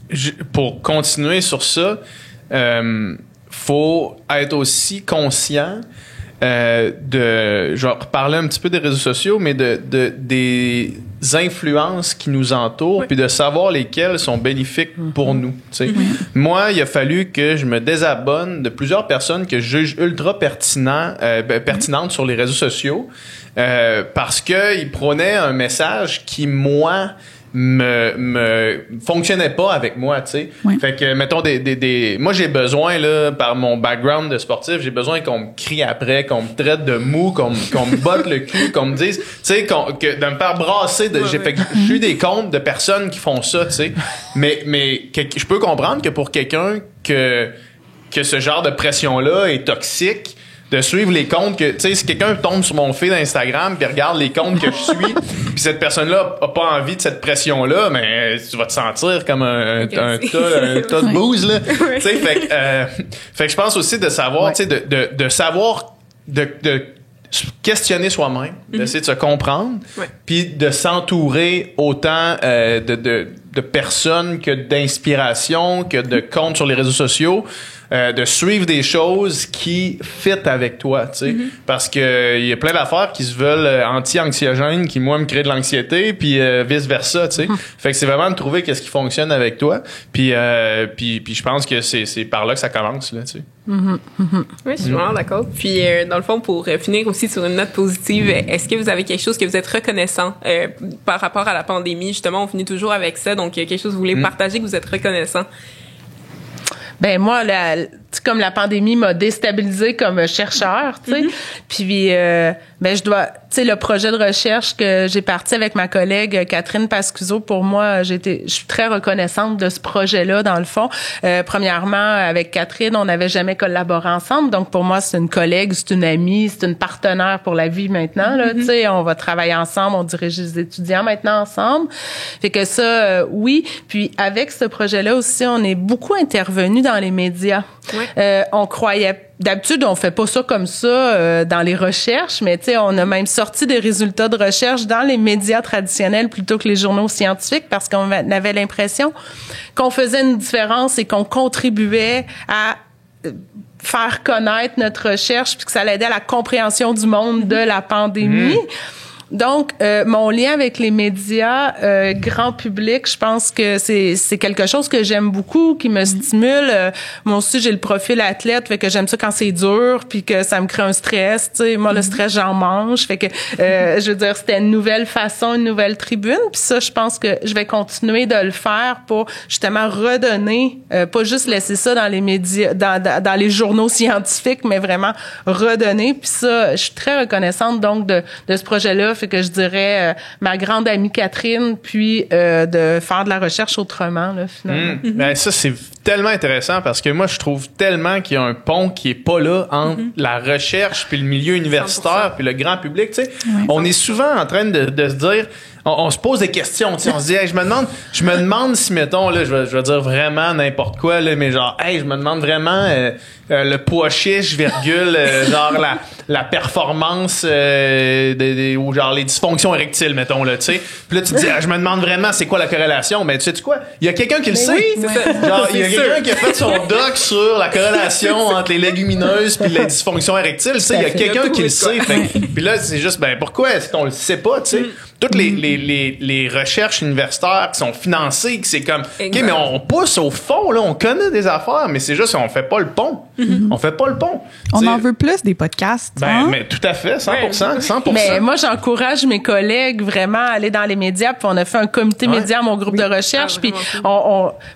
Puis pour continuer sur ça, faut être aussi conscient je vais reparler un petit peu des réseaux sociaux, mais des influences qui nous entourent, puis de savoir lesquelles sont bénéfiques pour nous. Tu sais. Moi, il a fallu que je me désabonne de plusieurs personnes que je juge ultra pertinentes sur les réseaux sociaux parce qu'ils prônaient un message qui, moi, me fonctionnait pas avec moi, tu sais. Fait que mettons moi j'ai besoin là par mon background de sportif, j'ai besoin qu'on me crie après, qu'on me traite de mou, qu'on me botte le cul, qu'on me dise, tu sais, de me faire brasser fait que j'ai eu des comptes de personnes qui font ça, tu sais. Mais je peux comprendre que pour quelqu'un que ce genre de pression là est toxique, de suivre les comptes que, tu sais, si quelqu'un tombe sur mon feed d'Instagram puis regarde les comptes que je suis, puis cette personne-là a pas envie de cette pression-là, mais tu vas te sentir comme un tas de bouse, là. Tu sais, fait que je pense aussi de savoir, tu sais, de savoir, de questionner soi-même, d'essayer de se comprendre, puis de s'entourer autant de personnes que d'inspiration, que de comptes sur les réseaux sociaux, de suivre des choses qui fit avec toi, tu sais, parce que il y a plein d'affaires qui se veulent anti-anxiogènes, qui moi me créent de l'anxiété, puis vice versa, tu sais. Fait que c'est vraiment de trouver qu'est-ce qui fonctionne avec toi, puis je pense que c'est par là que ça commence là, tu sais. Oui, je suis vraiment d'accord. Puis, dans le fond, pour finir aussi sur une note positive, est-ce que vous avez quelque chose que vous êtes reconnaissant par rapport à la pandémie? Justement, on finit toujours avec ça. Donc, quelque chose que vous voulez partager que vous êtes reconnaissant? Ben moi, comme la pandémie m'a déstabilisée comme chercheur, tu sais, puis ben je dois, tu sais, le projet de recherche que j'ai parti avec ma collègue Catherine Pascuso, pour moi, je suis très reconnaissante de ce projet-là, dans le fond. Premièrement, avec Catherine, on n'avait jamais collaboré ensemble, donc pour moi, c'est une collègue, c'est une amie, c'est une partenaire pour la vie maintenant, là, tu sais, on va travailler ensemble, on dirige les étudiants maintenant ensemble. Fait que ça, oui, puis avec ce projet-là aussi, on est beaucoup intervenu dans les médias. On croyait, d'habitude, on fait pas ça comme ça dans les recherches, mais tu sais, on a même sorti des résultats de recherche dans les médias traditionnels plutôt que les journaux scientifiques parce qu'on avait l'impression qu'on faisait une différence et qu'on contribuait à faire connaître notre recherche puis que ça l'aidait à la compréhension du monde de la pandémie. Donc, mon lien avec les médias grand public, je pense que c'est quelque chose que j'aime beaucoup, qui me stimule. Moi aussi, j'ai le profil athlète, fait que j'aime ça quand c'est dur, puis que ça me crée un stress. Tu sais, moi, le stress, j'en mange. Fait que, je veux dire, c'était une nouvelle façon, une nouvelle tribune. Puis ça, je pense que je vais continuer de le faire pour justement redonner, pas juste laisser ça dans les médias, dans les journaux scientifiques, mais vraiment redonner. Puis ça, je suis très reconnaissante donc de ce projet-là. Fait que je dirais ma grande amie Catherine, puis de faire de la recherche autrement, là, finalement. Ben, ça, c'est tellement intéressant parce que moi, je trouve tellement qu'il y a un pont qui est pas là entre la recherche puis le milieu universitaire 100%. Puis le grand public, tu sais. On est souvent en train de se dire... On se pose des questions, tu sais, on se dit, hey, je me demande si, mettons, là, je vais dire vraiment n'importe quoi, là, mais genre, hey, je me demande vraiment le poids chiche, virgule, genre la performance ou genre les dysfonctions érectiles, mettons, là, tu sais. Puis là, tu te dis, je me demande vraiment c'est quoi la corrélation, mais tu sais quoi? Il y a quelqu'un qui le sait. Oui, c'est ça. Genre, il y a quelqu'un qui a fait son doc sur la corrélation entre les légumineuses puis les dysfonctions érectiles, tu sais, il y a quelqu'un qui le sait. Puis là, c'est juste, ben, pourquoi est-ce qu'on le sait pas, tu sais? toutes les recherches universitaires qui sont financées, que c'est comme, OK, mais on pousse au fond, là, on connaît des affaires, mais c'est juste, on fait pas le pont. On fait pas le pont. On en veut plus des podcasts. Mais tout à fait, 100%. Mais moi, j'encourage mes collègues vraiment à aller dans les médias. Puis on a fait un comité média à mon groupe de recherche. Puis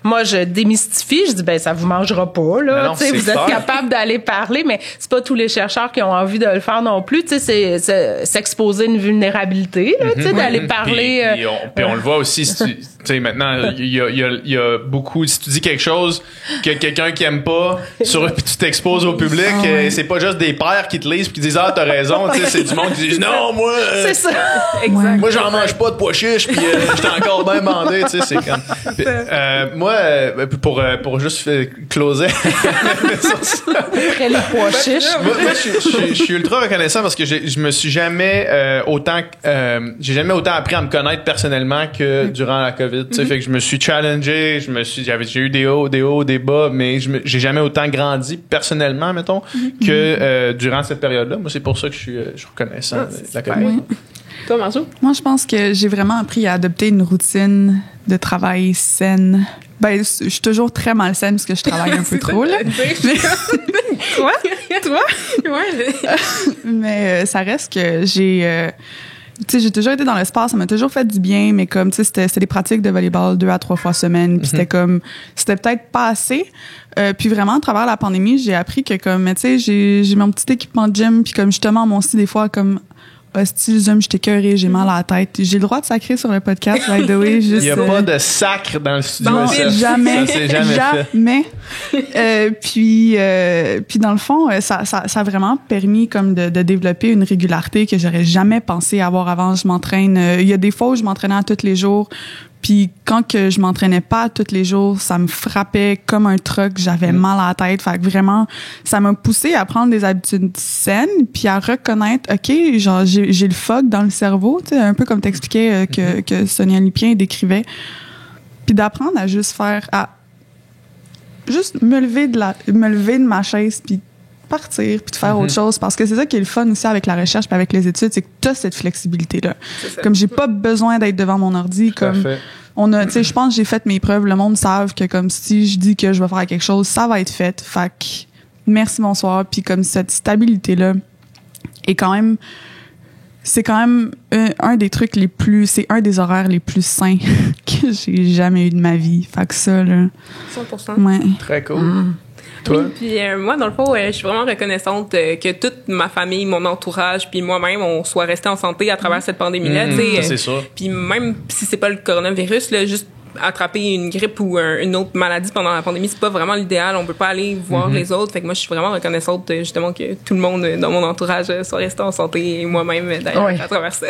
moi, je démystifie. Je dis, ben ça vous mangera pas, là. Non, vous êtes capable d'aller parler, mais c'est pas tous les chercheurs qui ont envie de le faire non plus. Tu sais, c'est s'exposer une vulnérabilité, là, tu sais, d'aller parler. Puis on le voit aussi, tu sais, maintenant, il y a beaucoup, si tu dis quelque chose que quelqu'un qui aime pas, puis tu t'exposes au public, c'est pas juste des pères qui te lisent puis qui disent, ah, t'as raison, tu sais, c'est du monde qui dit, non, moi, c'est ça. Exact. Moi, j'en mange pas de pois chiches puis j'étais encore bien bandé, tu sais, c'est comme. Moi, pour juste closer sur ça. Après les pois chiches. Moi, je suis ultra reconnaissant parce que je me suis jamais j'ai jamais autant appris à me connaître personnellement que durant la COVID. Tu sais, fait que je me suis challengé, j'ai eu des hauts, des bas, mais j'ai jamais autant grandi personnellement, mettons, que durant cette période-là. Moi, c'est pour ça que je suis reconnaissant de la COVID. Oui. Toi, Marjo? Moi, je pense que j'ai vraiment appris à adopter une routine de travail saine. Ben, je suis toujours très malsaine parce que je travaille un peu trop, là. Toi? Ouais. Mais ça reste que j'ai... tu sais, j'ai toujours été dans le sport, ça m'a toujours fait du bien, mais comme, tu sais, c'était des pratiques de volleyball 2 à 3 fois semaine, puis c'était peut-être pas assez. Puis vraiment, à travers la pandémie, j'ai appris que comme, tu sais, j'ai mon petit équipement de gym, puis comme justement, moi aussi, des fois, comme... hostie, j'étais écœurée, j'ai mal à la tête. J'ai le droit de sacrer sur le podcast, by the way. Juste, il n'y a pas de sacre dans le studio. Non, jamais. Ça s'est jamais fait. Puis dans le fond, ça a vraiment permis comme de développer une régularité que j'aurais jamais pensé avoir avant. Je m'entraîne. Il y a des fois où je m'entraînais à tous les jours. Puis quand que je m'entraînais pas tous les jours, ça me frappait comme un truc, j'avais mal à la tête. Fait que vraiment, ça m'a poussé à prendre des habitudes saines, puis à reconnaître, OK, genre j'ai le fog dans le cerveau, tu sais, un peu comme t'expliquais que Sonia Lupien décrivait. Puis d'apprendre à juste juste me lever de ma chaise, puis partir, puis de faire autre chose, parce que c'est ça qui est le fun aussi avec la recherche puis avec les études, c'est que tu as cette flexibilité-là. Comme j'ai pas besoin d'être devant mon ordi, comme tu sais, je pense que j'ai fait mes preuves, le monde savent que comme si je dis que je vais faire quelque chose, ça va être fait. Fait que merci, bonsoir, puis comme cette stabilité-là est quand même... C'est quand même un des trucs c'est un des horaires les plus sains que j'ai jamais eu de ma vie. Fait que ça, là... 100%. Ouais. Très cool. Toi? Oui, puis moi, dans le fond, je suis vraiment reconnaissante que toute ma famille, mon entourage, puis moi-même, on soit restés en santé à travers cette pandémie-là. C'est ça. Puis même si c'est pas le coronavirus, là, juste attraper une grippe ou une autre maladie pendant la pandémie, c'est pas vraiment l'idéal. On peut pas aller voir les autres. Fait que moi, je suis vraiment reconnaissante justement que tout le monde dans mon entourage soit resté en santé et moi-même d'ailleurs à travers ça.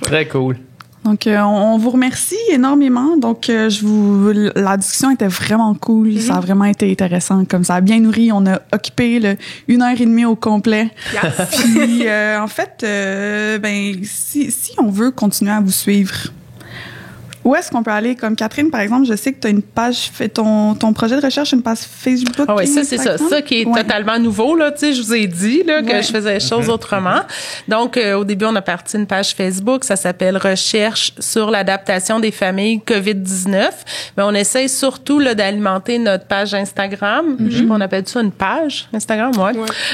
Très cool. Donc, on vous remercie énormément. Donc, la discussion était vraiment cool. Ça a vraiment été intéressant. Comme ça a bien nourri. On a occupé 1h30 au complet. Yes. Puis, en fait, si on veut continuer à vous suivre, où est-ce qu'on peut aller? Comme Catherine, par exemple, je sais que tu as une page, ton projet de recherche, une page Facebook. Ah oui, ça, c'est ça. Ça qui est totalement nouveau, là. Tu sais, je vous ai dit, là, que je faisais les choses autrement. Donc, au début, on a parti une page Facebook. Ça s'appelle Recherche sur l'adaptation des familles COVID-19. Mais on essaye surtout, là, d'alimenter notre page Instagram. Je sais pas, on appelle ça une page Instagram,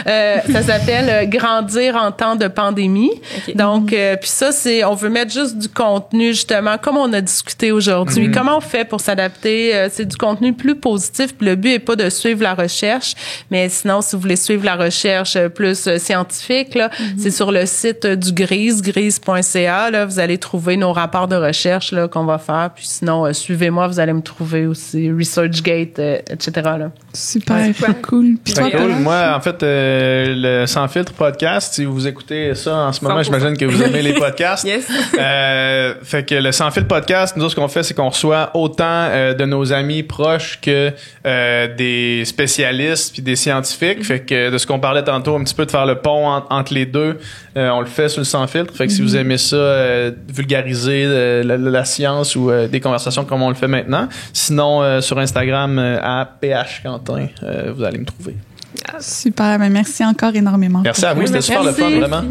ça s'appelle Grandir en temps de pandémie. Okay. Donc, puis ça, on veut mettre juste du contenu, justement, comme on a discuté aujourd'hui. Comment on fait pour s'adapter? C'est du contenu plus positif. Puis le but est pas de suivre la recherche, mais sinon, si vous voulez suivre la recherche plus scientifique, là, c'est sur le site du grise.ca. Là, vous allez trouver nos rapports de recherche là, qu'on va faire. Puis sinon, suivez-moi, vous allez me trouver aussi ResearchGate, etc. Là. Super cool. Puis toi, cool. Moi, en fait, le Sans Filtre podcast, si vous écoutez ça en ce moment, 100%. J'imagine que vous aimez les podcasts. Yes. Fait que le Sans Filtre podcast, nous, ce qu'on fait, c'est qu'on reçoit autant de nos amis proches que des spécialistes puis des scientifiques. Fait que de ce qu'on parlait tantôt, un petit peu de faire le pont entre les deux, on le fait sur le Sans Filtre. Fait que si vous aimez ça, vulgariser la science ou des conversations comme on le fait maintenant, sinon sur Instagram à PH Quentin, vous allez me trouver. Super, merci encore énormément. Merci à vous, c'était super le fun, vraiment.